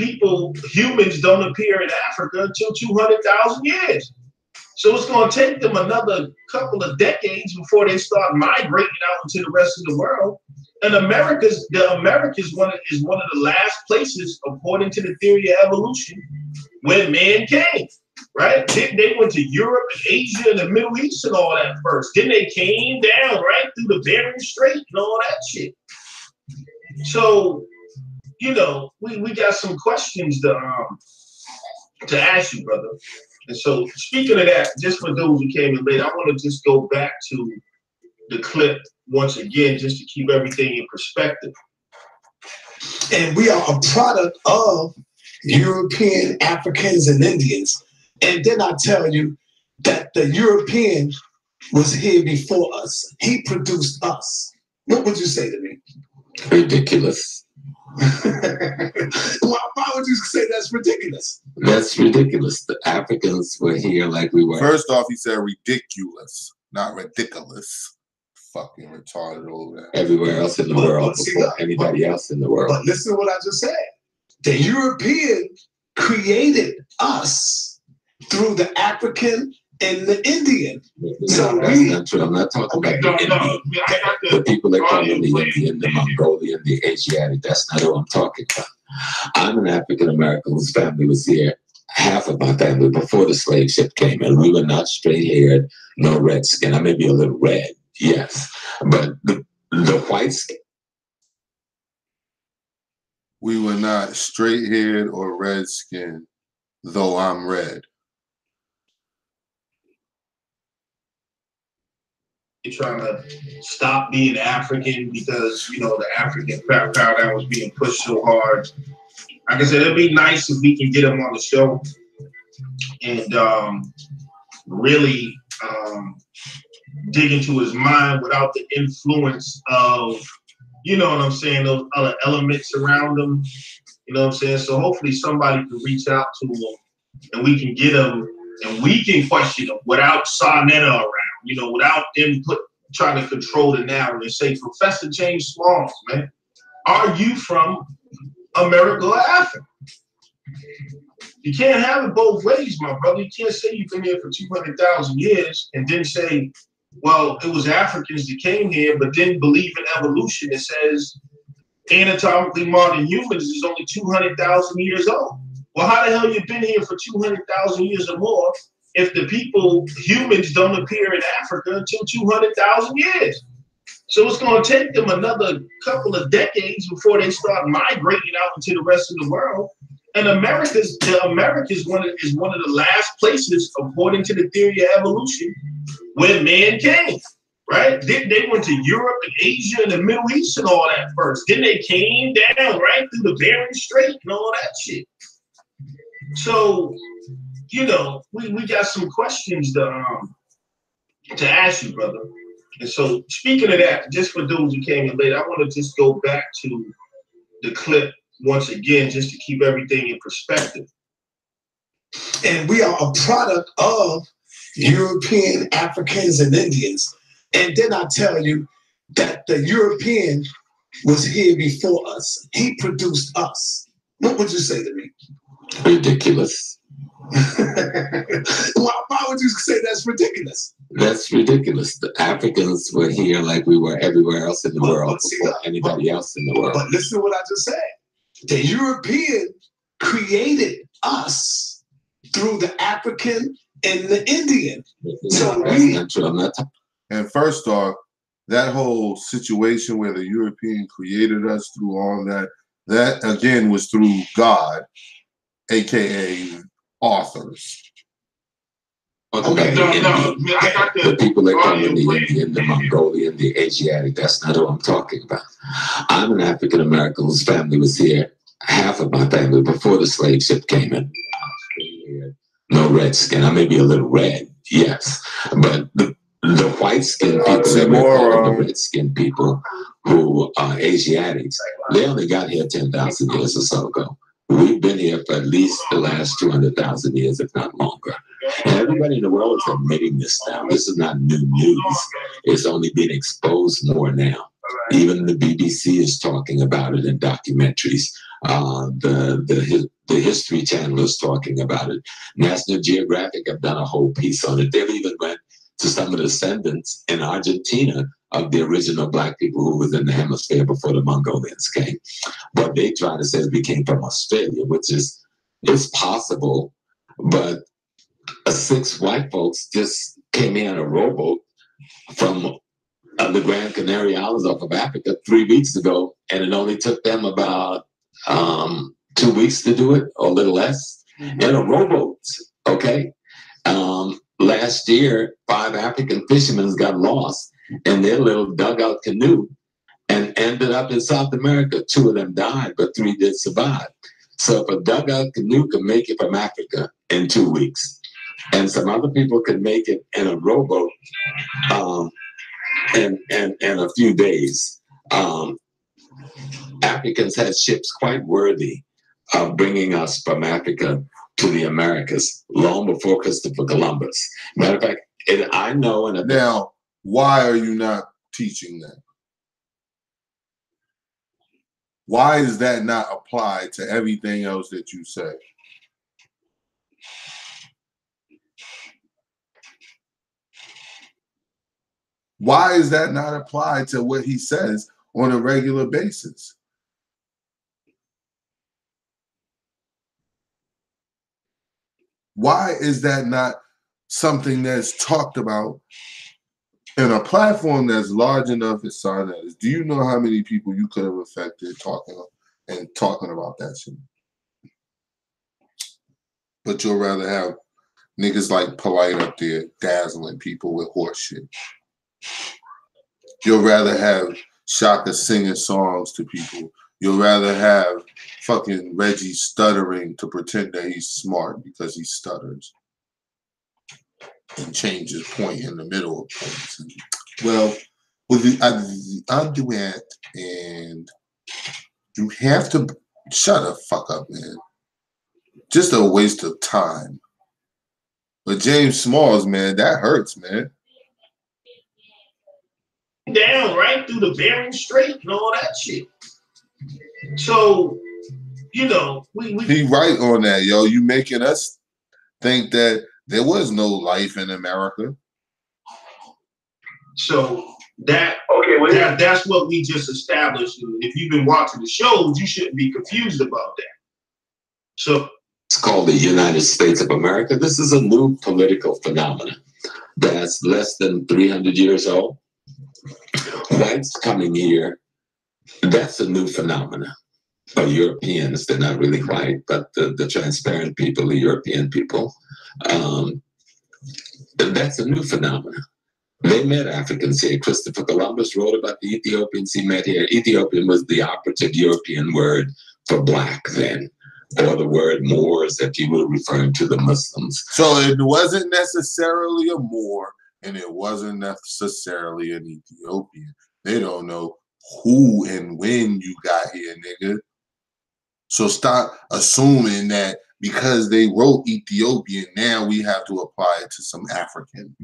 humans don't appear in Africa until 200,000 years? So it's going to take them another couple of decades before they start migrating out into the rest of the world. And the Americas is one of the last places, according to the theory of evolution, where man came, right? They went to Europe and Asia and the Middle East and all that first. Then they came down right through the Bering Strait and all that shit. So, we got some questions to ask you, brother. And so, speaking of that, just for those who came in late, I want to just go back to the clip once again, just to keep everything in perspective.
And we are a product of European, Africans, and Indians. And then I tell you that the European was here before us. He produced us. What would you say to me?
Ridiculous.
Why would you say that's ridiculous?
That's ridiculous. The Africans were here like we were.
First off, he said ridiculous, not ridiculous. Fucking retarded over there.
Everywhere else in the world before anybody else in the world.
But listen to what I just said. The European created us through the African and the Indian.
So that's not true. I'm not talking about the Indian. The people that come in the Indian, the Mongolian, the Asiatic, that's not who I'm talking about. I'm an African American whose family was here, half of my family, before the slave ship came in. We were not straight haired, no red skin. I may be a little red, yes, but the white skin.
We were not straight haired or red skinned, though I'm red.
Trying to stop being African because the African paradigm was being pushed so hard. Like I said, it'd be nice if we can get him on the show and really dig into his mind without the influence of, those other elements around him. So hopefully somebody can reach out to him and we can get him and we can question him without Sarnetta around. Without them trying to control the narrative and say, Professor James Smalls, man, are you from America or Africa? You can't have it both ways, my brother. You can't say you've been here for 200,000 years and then say, well, it was Africans that came here, but didn't believe in evolution. It says anatomically modern humans is only 200,000 years old. Well, how the hell you been here for 200,000 years or more if the humans don't appear in Africa until 200,000 years? So it's going to take them another couple of decades before they start migrating out into the rest of the world. And the Americas is one of the last places, according to the theory of evolution, where man came, right? They went to Europe and Asia and the Middle East and all that first. Then they came down right through the Bering Strait and all that shit. So, we got some questions to ask you, brother. And so, speaking of that, just for those who came in late, I want to just go back to the clip once again, just to keep everything in perspective.
And we are a product of European, Africans, and Indians. And then I tell you that the European was here before us. He produced us. What would you say to me?
Ridiculous.
Why would you say that's ridiculous?
That's ridiculous. The Africans were here like we were everywhere else in the world before anybody else in the world.
But listen to what I just said. The European created us through the African and the Indian. So
that's not true. I'm not talking.
And first off, that whole situation where the European created us through all that again was through God, aka authors.
Okay,
The people that come in the Indian, the Mongolian, the Asiatic, that's not who I'm talking about. I'm an African American whose family was here, half of my family, before the slave ship came in. no red skin. I may be a little red, yes, but the white skinned people that we're calling the red skinned people who are Asiatics, they only got here 10,000 years or so ago. We've been here for at least the last 200,000 years, if not longer. And everybody in the world is admitting this now. This is not new news. It's only being exposed more now. Even the BBC is talking about it in documentaries. The History Channel is talking about it. National Geographic have done a whole piece on it. They've even went to some of the descendants in Argentina of the original Black people who was in the hemisphere before the Mongolians came. But they try to say we came from Australia, which is possible. But 6 white folks just came here in a rowboat from the Grand Canary Islands off of Africa 3 weeks ago, and it only took them about 2 weeks to do it, or a little less, in a rowboat. Okay. Last year, 5 African fishermen got lost in their little dugout canoe and ended up in South America. 2 of them died, but 3 did survive. So if a dugout canoe can make it from Africa in 2 weeks, and some other people can make it in a rowboat in a few days, Africans had ships quite worthy of bringing us from Africa to the Americas long before Christopher Columbus. Matter of fact, I know.
Now, why are you not teaching that? Why is that not applied to everything else that you say? Why is that not applied to what he says on a regular basis? Why is that not something that's talked about in a platform that's large enough as Sarnet is? Do you know how many people you could have affected talking about that shit? But you'll rather have niggas like Polite up there dazzling people with horse shit. You'll rather have Shaka singing songs to people. You'll rather have fucking Reggie stuttering to pretend that he's smart because he stutters and changes point in the middle of points. Well, with the underwent, and you have to shut the fuck up, man. Just a waste of time. But James Smalls, man, that hurts, man.
Down right through the Bering Strait and all that shit. So, you know, we
he right on that, yo. You making us think that there was no life in America.
So that's what we just established. If you've been watching the shows, you shouldn't be confused about that. So
it's called the United States of America. This is a new political phenomenon that's less than 300 years old. Whites coming here, that's a new phenomenon. Or Europeans, they're not really white, but the transparent people, the European people, that's a new phenomenon. They met Africans here. Christopher Columbus wrote about the Ethiopians he met here. Ethiopian was the operative European word for black then, or the word Moors if you were referring to the Muslims.
So it wasn't necessarily a Moor, and it wasn't necessarily an Ethiopian. They don't know who and when you got here, nigga. So stop assuming that because they wrote Ethiopian, now we have to apply it to some African.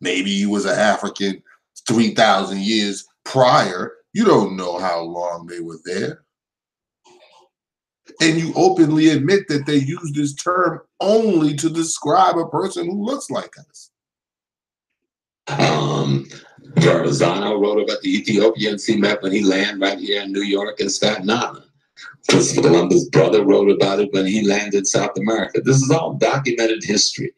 Maybe he was an African 3,000 years prior. You don't know how long they were there. And you openly admit that they use this term only to describe a person who looks like us.
Verrazano wrote about the Ethiopians he met when he landed right here in New York and Staten Island. Christopher Columbus' brother wrote about it when he landed in South America. This is all documented history.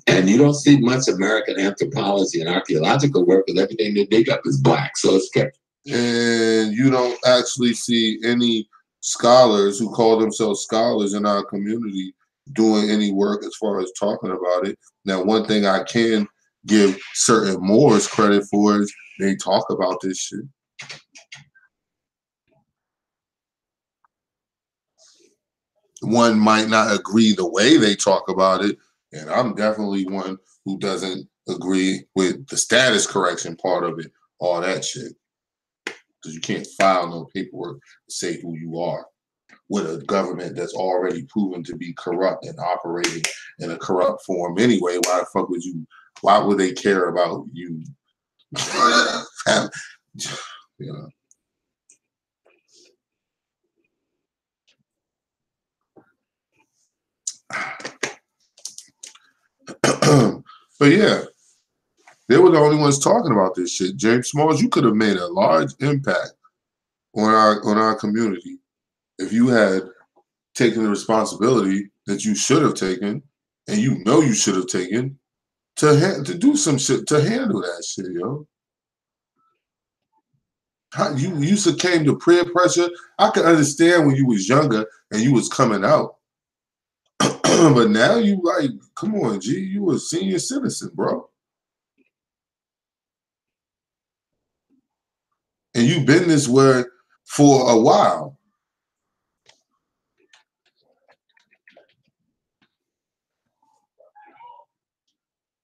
And you don't see much American anthropology and archaeological work because everything they dig up is black. So it's kept.
And you don't actually see any scholars who call themselves scholars in our community doing any work as far as talking about it. Now, one thing I can give certain Moors credit for is they talk about this shit. one might not agree the way they talk about it, and I'm definitely one who doesn't agree with the status correction part of it, all that shit. Because you can't file no paperwork to say who you are with a government that's already proven to be corrupt and operating in a corrupt form anyway. Why the fuck would you? Why would they care about you? You know. But yeah, they were the only ones talking about this shit. James Smalls, you could have made a large impact on our community if you had taken the responsibility that you should have taken, and you know you should have taken to do some shit to handle that shit, yo. You succumbed to peer pressure. I could understand when you was younger and you was coming out, but now you like, come on, G, you a senior citizen, bro. And you've been this way for a while.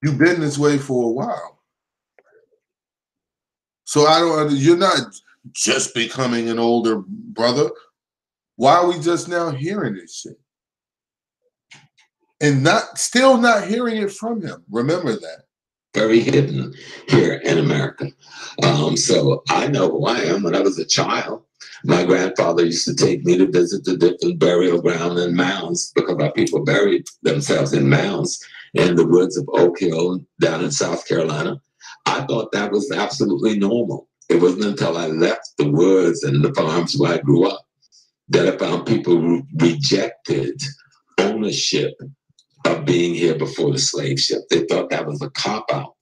You've been this way for a while. So you're not just becoming an older brother. Why are we just now hearing this shit? And still not hearing it from him. Remember that.
Very hidden here in America. So I know who I am. When I was a child, my grandfather used to take me to visit the different burial ground and mounds, because our people buried themselves in mounds in the woods of Oak Hill down in South Carolina. I thought that was absolutely normal. It wasn't until I left the woods and the farms where I grew up that I found people who rejected ownership of being here before the slave ship. They thought that was a cop-out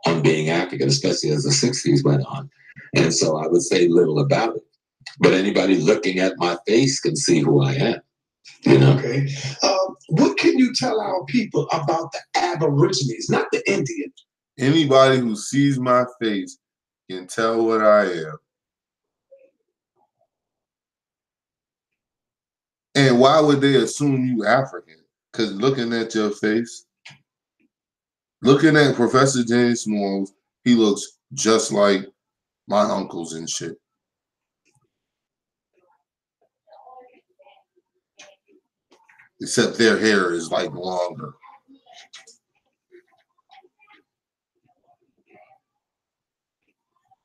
on being African, especially as the 60s went on. And so I would say little about it. But anybody looking at my face can see who I am. You know?
Okay. What can you tell our people about the Aborigines, not the Indians?
Anybody who sees my face can tell what I am. And why would they assume you African? Because looking at your face, looking at Professor James Smalls, he looks just like my uncles and shit. Except their hair is like longer.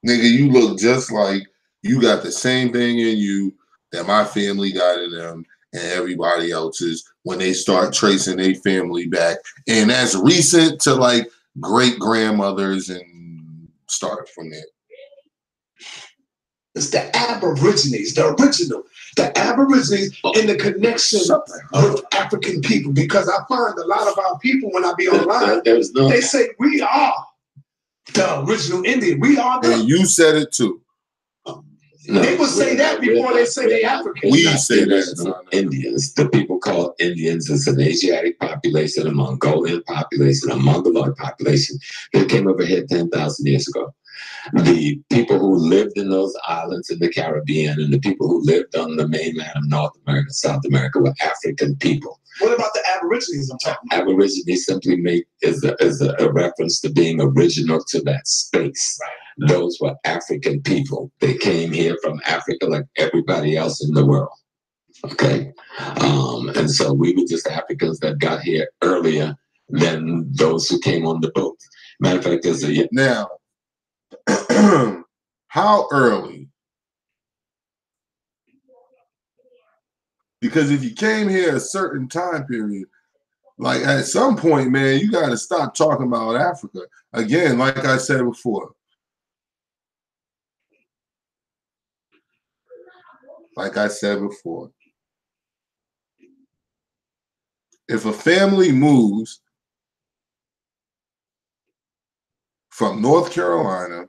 Nigga, you look just like you got the same thing in you that my family got in them and everybody else's when they start tracing their family back. And that's recent to like great grandmothers and start from there.
It's the Aborigines, the original, the Aborigines, and the connection with African people. Because I find a lot of our people, when I be online, they say we are the original Indian. We are the.
And you said it too.
They would say that before they say they African.
We say that.
Indians. The people called Indians is an Asiatic population, a Mongolian population, a Mongoloid population that came over here 10,000 years ago. The people who lived in those islands in the Caribbean and the people who lived on the mainland of North America, South America were African people.
What about the Aborigines I'm talking about?
Aborigines simply is a reference to being original to that space. Right. Those were African people. They came here from Africa like everybody else in the world. Okay? And so we were just Africans that got here earlier than those who came on the boat. Matter of fact, there's a...
Now, how early? Because if you came here a certain time period, like at some point, man, you got to stop talking about Africa. Again, like I said before. Like I said before. If a family moves from North Carolina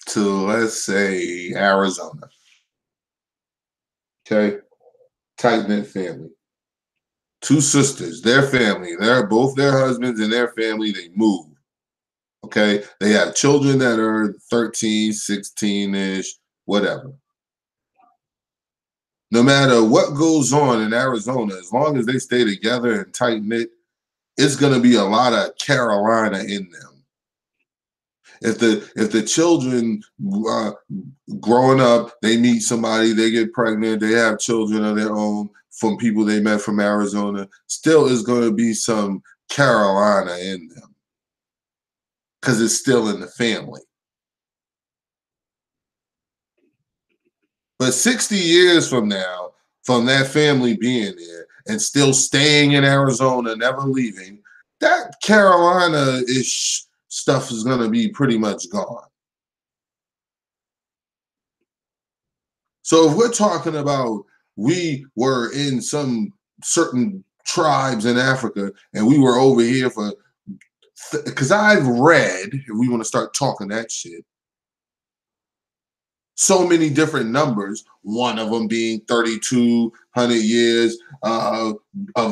to, let's say, Arizona, okay, tight-knit family, two sisters, their family, both their husbands and their family, they move, okay? They have children that are 13, 16-ish, whatever. No matter what goes on in Arizona, as long as they stay together and tight-knit, it's going to be a lot of Carolina in them. If the children growing up, they meet somebody, they get pregnant, they have children of their own from people they met from Arizona, still is going to be some Carolina in them because it's still in the family. But 60 years from now, from that family being there and still staying in Arizona, never leaving, that Carolina-ish stuff is going to be pretty much gone. So if we're talking about we were in some certain tribes in Africa and we were over here for, because I've read, if we want to start talking that shit, so many different numbers, one of them being 3,200 years of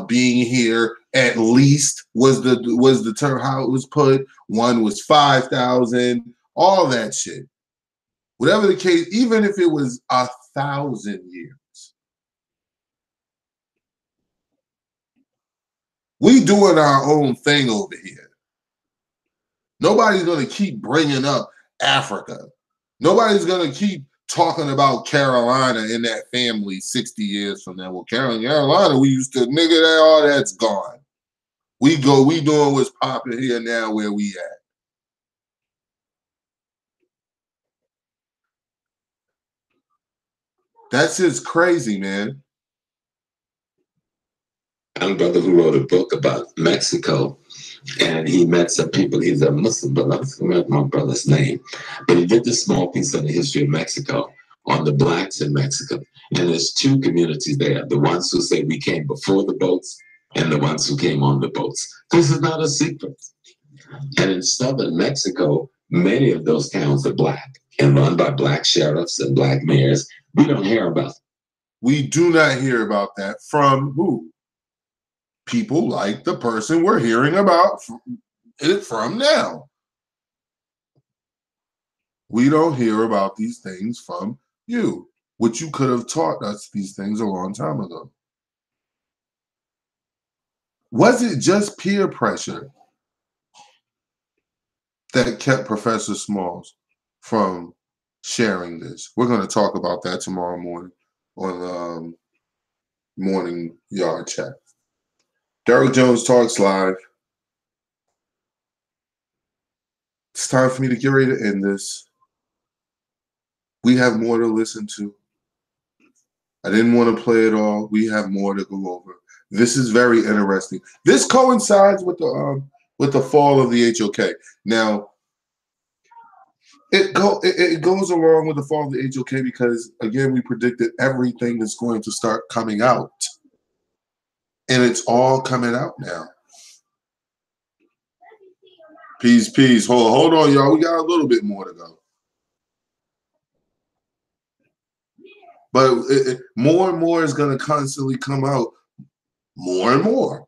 being here, at least was the term how it was put. One was 5,000, all that shit. Whatever the case, even if it was 1,000 years. We doing our own thing over here. Nobody's going to keep bringing up Africa. Nobody's going to keep talking about Carolina in that family 60 years from now. Well, Carolina, we used to, nigga, that all that's gone. We doing what's popping here now where we at. That's just crazy, man.
Young brother who wrote a book about Mexico, and he met some people. He's a Muslim, but I forgot my brother's name. But he did this small piece on the history of Mexico, on the blacks in Mexico. And there's two communities there: the ones who say we came before the boats, and the ones who came on the boats. This is not a secret. And in southern Mexico, many of those towns are black and run by black sheriffs and black mayors. We don't hear about them.
We do not hear about that from who? People like the person we're hearing about it from now. We don't hear about these things from you, which you could have taught us these things a long time ago. Was it just peer pressure that kept Professor Smalls from sharing this? We're going to talk about that tomorrow morning on Morning Yard Chat. Derrick Jones Talks Live. It's time for me to get ready to end this. We have more to listen to. I didn't want to play it all. We have more to go over. This is very interesting. This coincides with the fall of the HOK. Now, it goes along with the fall of the HOK because, again, we predicted everything is going to start coming out. And it's all coming out now. Peace. Hold on, y'all. We got a little bit more to go. But more and more is going to constantly come out. More and more.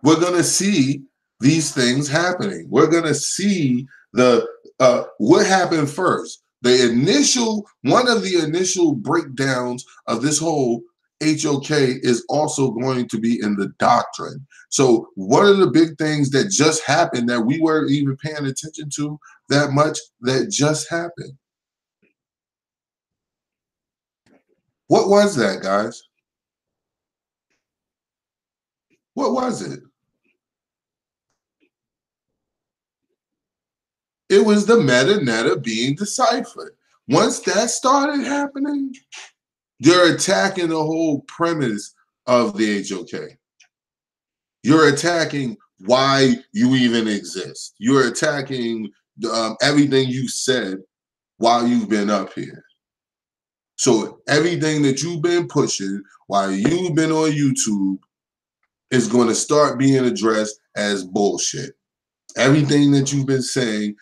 We're going to see these things happening. We're going to see what happened first. One of the initial breakdowns of this whole HOK is also going to be in the doctrine. So one of the big things that just happened that we weren't even paying attention to that much that just happened. What was that, guys? What was it? It was the meta-neta being deciphered. Once that started happening, you're attacking the whole premise of the HOK. You're attacking why you even exist. You're attacking everything you said while you've been up here. So everything that you've been pushing while you've been on YouTube is going to start being addressed as bullshit. Everything that you've been saying,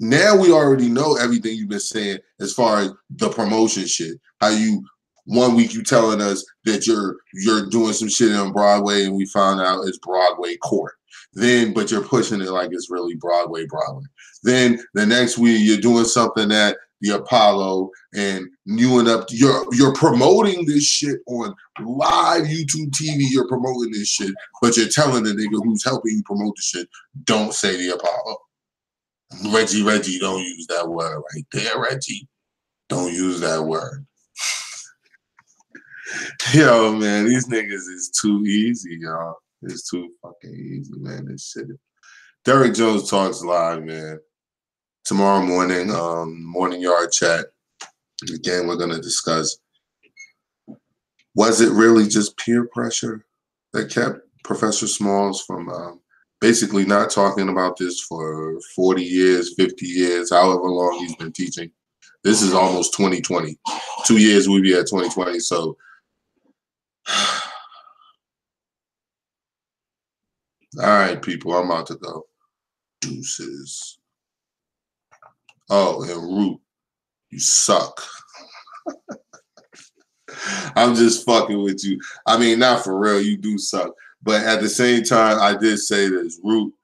now we already know everything you've been saying as far as the promotion shit. How you, one week you telling us that you're doing some shit on Broadway and we found out it's Broadway Court. Then, but you're pushing it like it's really Broadway. Then the next week you're doing something that the Apollo and newing up. You're promoting this shit on live YouTube TV. You're promoting this shit, but you're telling the nigga who's helping you promote the shit, don't say the Apollo. Reggie, don't use that word right there, Reggie. Don't use that word. Yo, man, these niggas is too easy, y'all. It's too fucking easy, man. This shit. Derek Jones Talks Live, man. Tomorrow morning, morning yard chat. Again, we're gonna discuss, was it really just peer pressure that kept Professor Smalls from basically not talking about this for 40 years, 50 years, however long he's been teaching? This is almost 2020. 2 years we'll be at 2020, so all right, people, I'm about to go. Deuces. Oh, and Root, you suck. I'm just fucking with you. I mean, not for real, you do suck. But at the same time, I did say this. Root,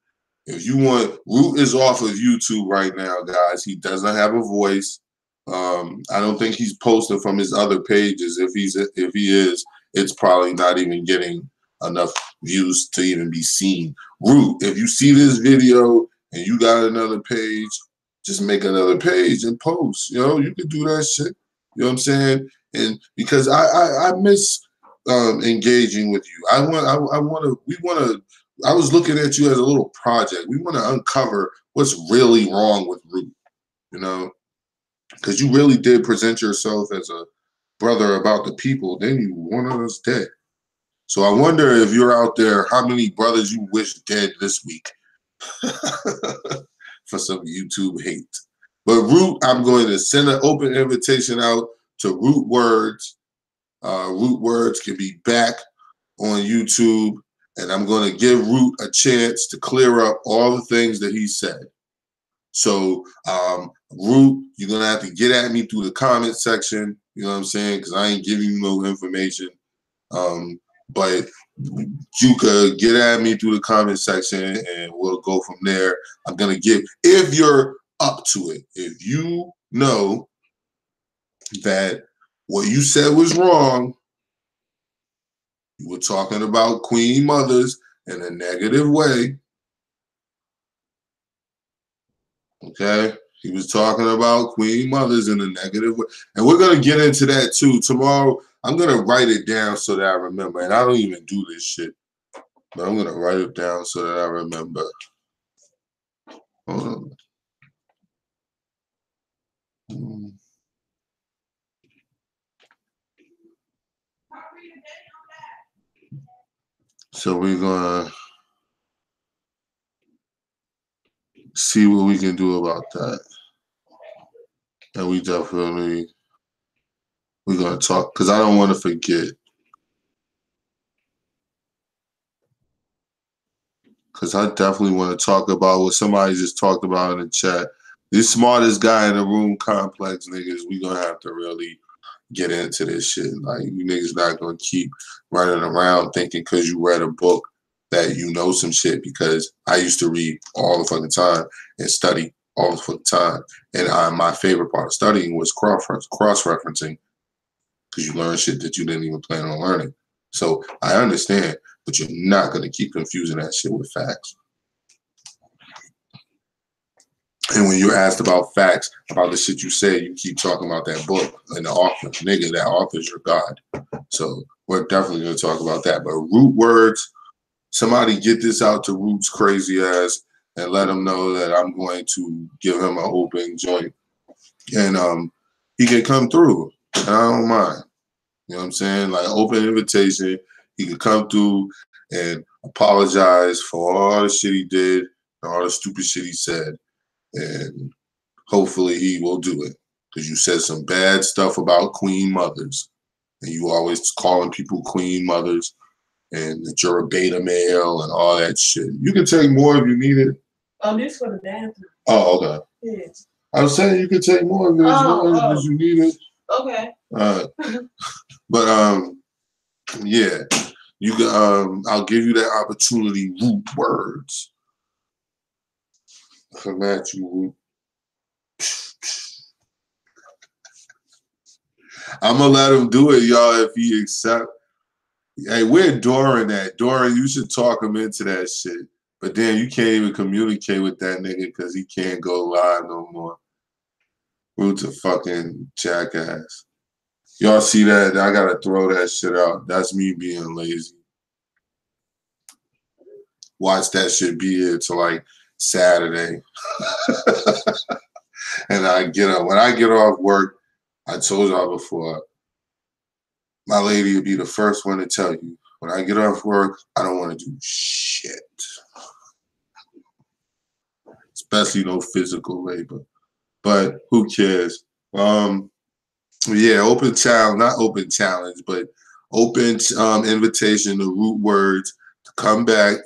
if you want, Root is off of YouTube right now, guys. He doesn't have a voice. I don't think he's posting from his other pages. If he is, it's probably not even getting enough views to even be seen. Root, if you see this video and you got another page, just make another page and post. You know, you can do that shit. You know what I'm saying? And because I miss engaging with you. I was looking at you as a little project. We want to uncover what's really wrong with Root, you know, because you really did present yourself as a brother about the people. Then you wanted us dead. So I wonder if you're out there, how many brothers you wish dead this week for some YouTube hate. But Root, I'm going to send an open invitation out to Root Words. Root Words can be back on YouTube, and I'm going to give Root a chance to clear up all the things that he said. So, Root, you're going to have to get at me through the comment section, you know what I'm saying, because I ain't giving you no information. But you could get at me through the comment section, and we'll go from there. I'm going to give, if you're up to it, if you know that what you said was wrong, you were talking about queen mothers in a negative way. Okay? He was talking about queen mothers in a negative way. And we're going to get into that too. Tomorrow, I'm going to write it down so that I remember. And I don't even do this shit. But I'm going to write it down so that I remember. Hold on. So we're going to see what we can do about that. And we're going to talk, because I don't want to forget. Because I definitely want to talk about what somebody just talked about in the chat. The smartest guy in the room complex niggas, we going to have to really get into this shit. Like, you niggas not going to keep running around thinking because you read a book that you know some shit, because I used to read all the fucking time and study all the fucking time. And my favorite part of studying was cross-referencing, because you learn shit that you didn't even plan on learning. So I understand, but you're not going to keep confusing that shit with facts. And when you're asked about facts, about the shit you said, you keep talking about that book and the author. Nigga, that author's your God. So we're definitely going to talk about that. But Root Words, somebody get this out to Root's crazy ass and let him know that I'm going to give him an open joint. And he can come through. And I don't mind. You know what I'm saying? Like, open invitation. He could come through and apologize for all the shit he did and all the stupid shit he said. And hopefully he will do it. Because you said some bad stuff about queen mothers. And you always calling people queen mothers. And that you're a beta male and all that shit. You can take more if you need it.
Oh, this for the bathroom.
Oh, okay.
Yes.
I was saying you could take more of it as you need it.
Okay.
But yeah, you can. I'll give you that opportunity. Root Words. Come at you, Root. I'm gonna let him do it, y'all, if he accept. Hey, where Doran at? Doran, you should talk him into that shit. But then you can't even communicate with that nigga because he can't go live no more. Root's a fucking jackass. Y'all see that? I gotta throw that shit out. That's me being lazy. Watch that shit be here till like Saturday. And I get up. When I get off work, I told y'all before, my lady will be the first one to tell you, when I get off work, I don't want to do shit. Especially no physical labor. But who cares? Yeah, open challenge, not open challenge, but open invitation to Root Words to come back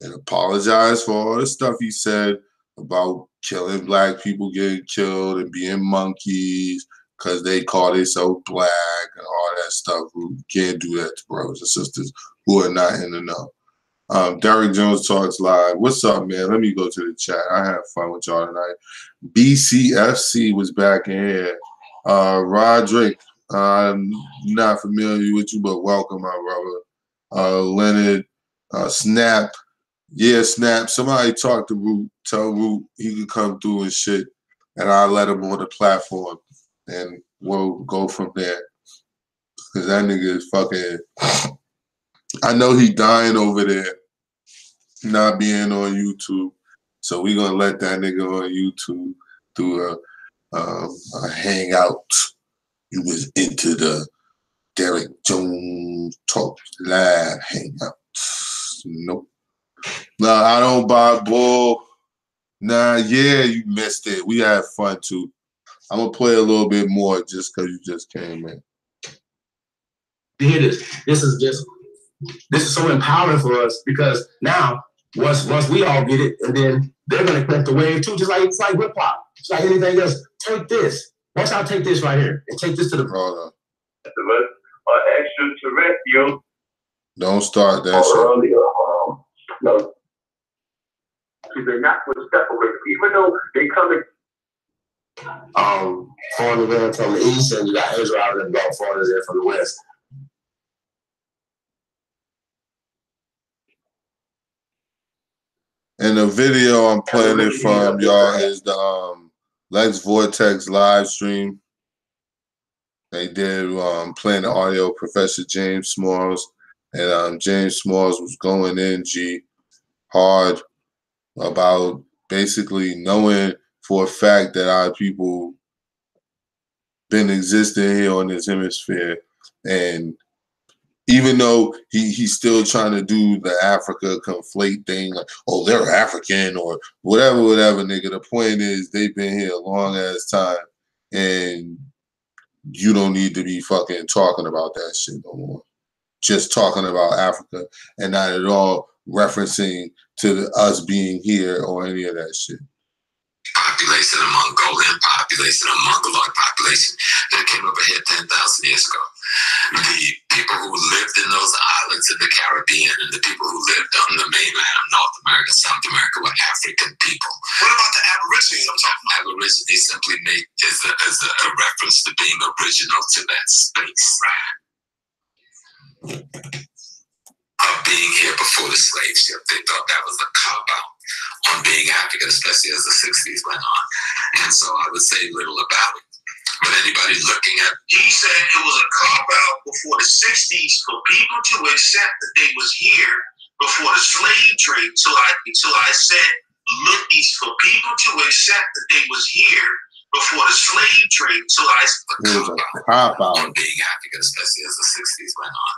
and apologize for all the stuff he said about killing black people getting killed and being monkeys because they call themselves black and all that stuff. We can't do that to brothers and sisters who are not in the know. Derek Jones Talks Live. What's up, man? Let me go to the chat. I had fun with y'all tonight. BCFC was back in here. Roderick, I'm not familiar with you, but welcome, my brother. Leonard, Snap. Yeah, Snap. Somebody talk to Root. Tell Root he can come through and shit, and I'll let him on the platform, and we'll go from there. Because that nigga is fucking... I know he dying over there, not being on YouTube. So we gonna let that nigga on YouTube do a hangout. You was into the Derek Jones Talk Live hangout. Nope. Nah, I don't buy bull. Nah, yeah, you missed it. We had fun too. I'm gonna play a little bit more just because you just came in.
You hear this? This is so empowering for us because now once we all get it, and then they're gonna catch the wave too, just like it's like hip hop, it's like anything else. Take this. Watch out, take this right here, and take this to the
brother.
Extraterrestrial.
Don't start that shit.
Earlier, no. They're not going to separate, even though they come in.
Foreigners from the east, and you got Israel and got foreigners there from the west.
And the video I'm playing it from, y'all, is the Lex Vortex live stream. They did playing the audio, Professor James Smalls. And James Smalls was going in hard about basically knowing for a fact that our people been existing here on this hemisphere. And even though he's still trying to do the Africa conflate thing, like, oh, they're African or whatever, nigga. The point is they've been here a long ass time, and you don't need to be fucking talking about that shit no more. Just talking about Africa and not at all referencing to us being here or any of that shit.
Population, a Mongolian population, a Mongoloid population that came over here 10,000 years ago. The people who lived in those islands in the Caribbean and the people who lived on the mainland of North America, South America were African people. What about the Aborigines? I'm talking about Aborigines simply is a reference to being original to that space. Of being here before the slave ship. They thought that was a cop-out on being African, especially as the 60s went on. And so I would say little about it. But anybody looking at...
He said it was a cop-out before the 60s for people to accept that they was here before the slave trade. So I said, look, for people to accept that they was here before the slave trade. So I said,
a cop-out
on being African, especially as the 60s went on.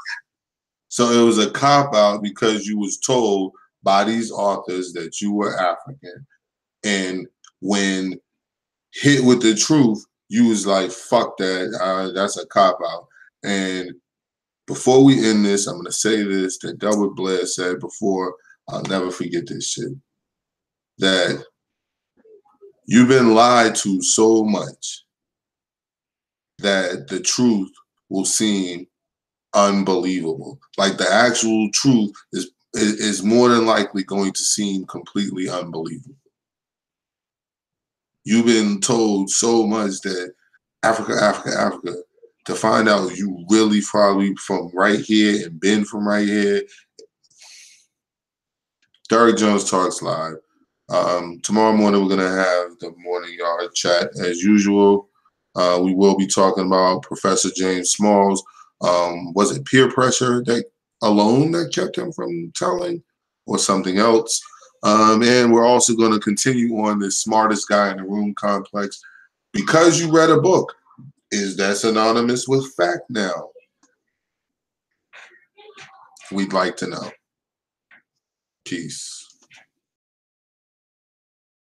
So it was a cop-out because you was told by these authors that you were African. And when hit with the truth, you was like, fuck that, that's a cop-out. And before we end this, I'm going to say this that Delbert Blair said before, I'll never forget this shit, that you've been lied to so much that the truth will seem unbelievable. Like the actual truth is more than likely going to seem completely unbelievable. You've been told so much that Africa, to find out you really probably from right here and been from right here. Derek Jones Talks Live. Tomorrow morning, we're going to have the morning yard chat as usual. We will be talking about Professor James Smalls. Was it peer pressure that alone that kept him from telling, or something else? And we're also going to continue on this smartest guy in the room complex. Because you read a book, is that synonymous with fact now? We'd like to know. Peace.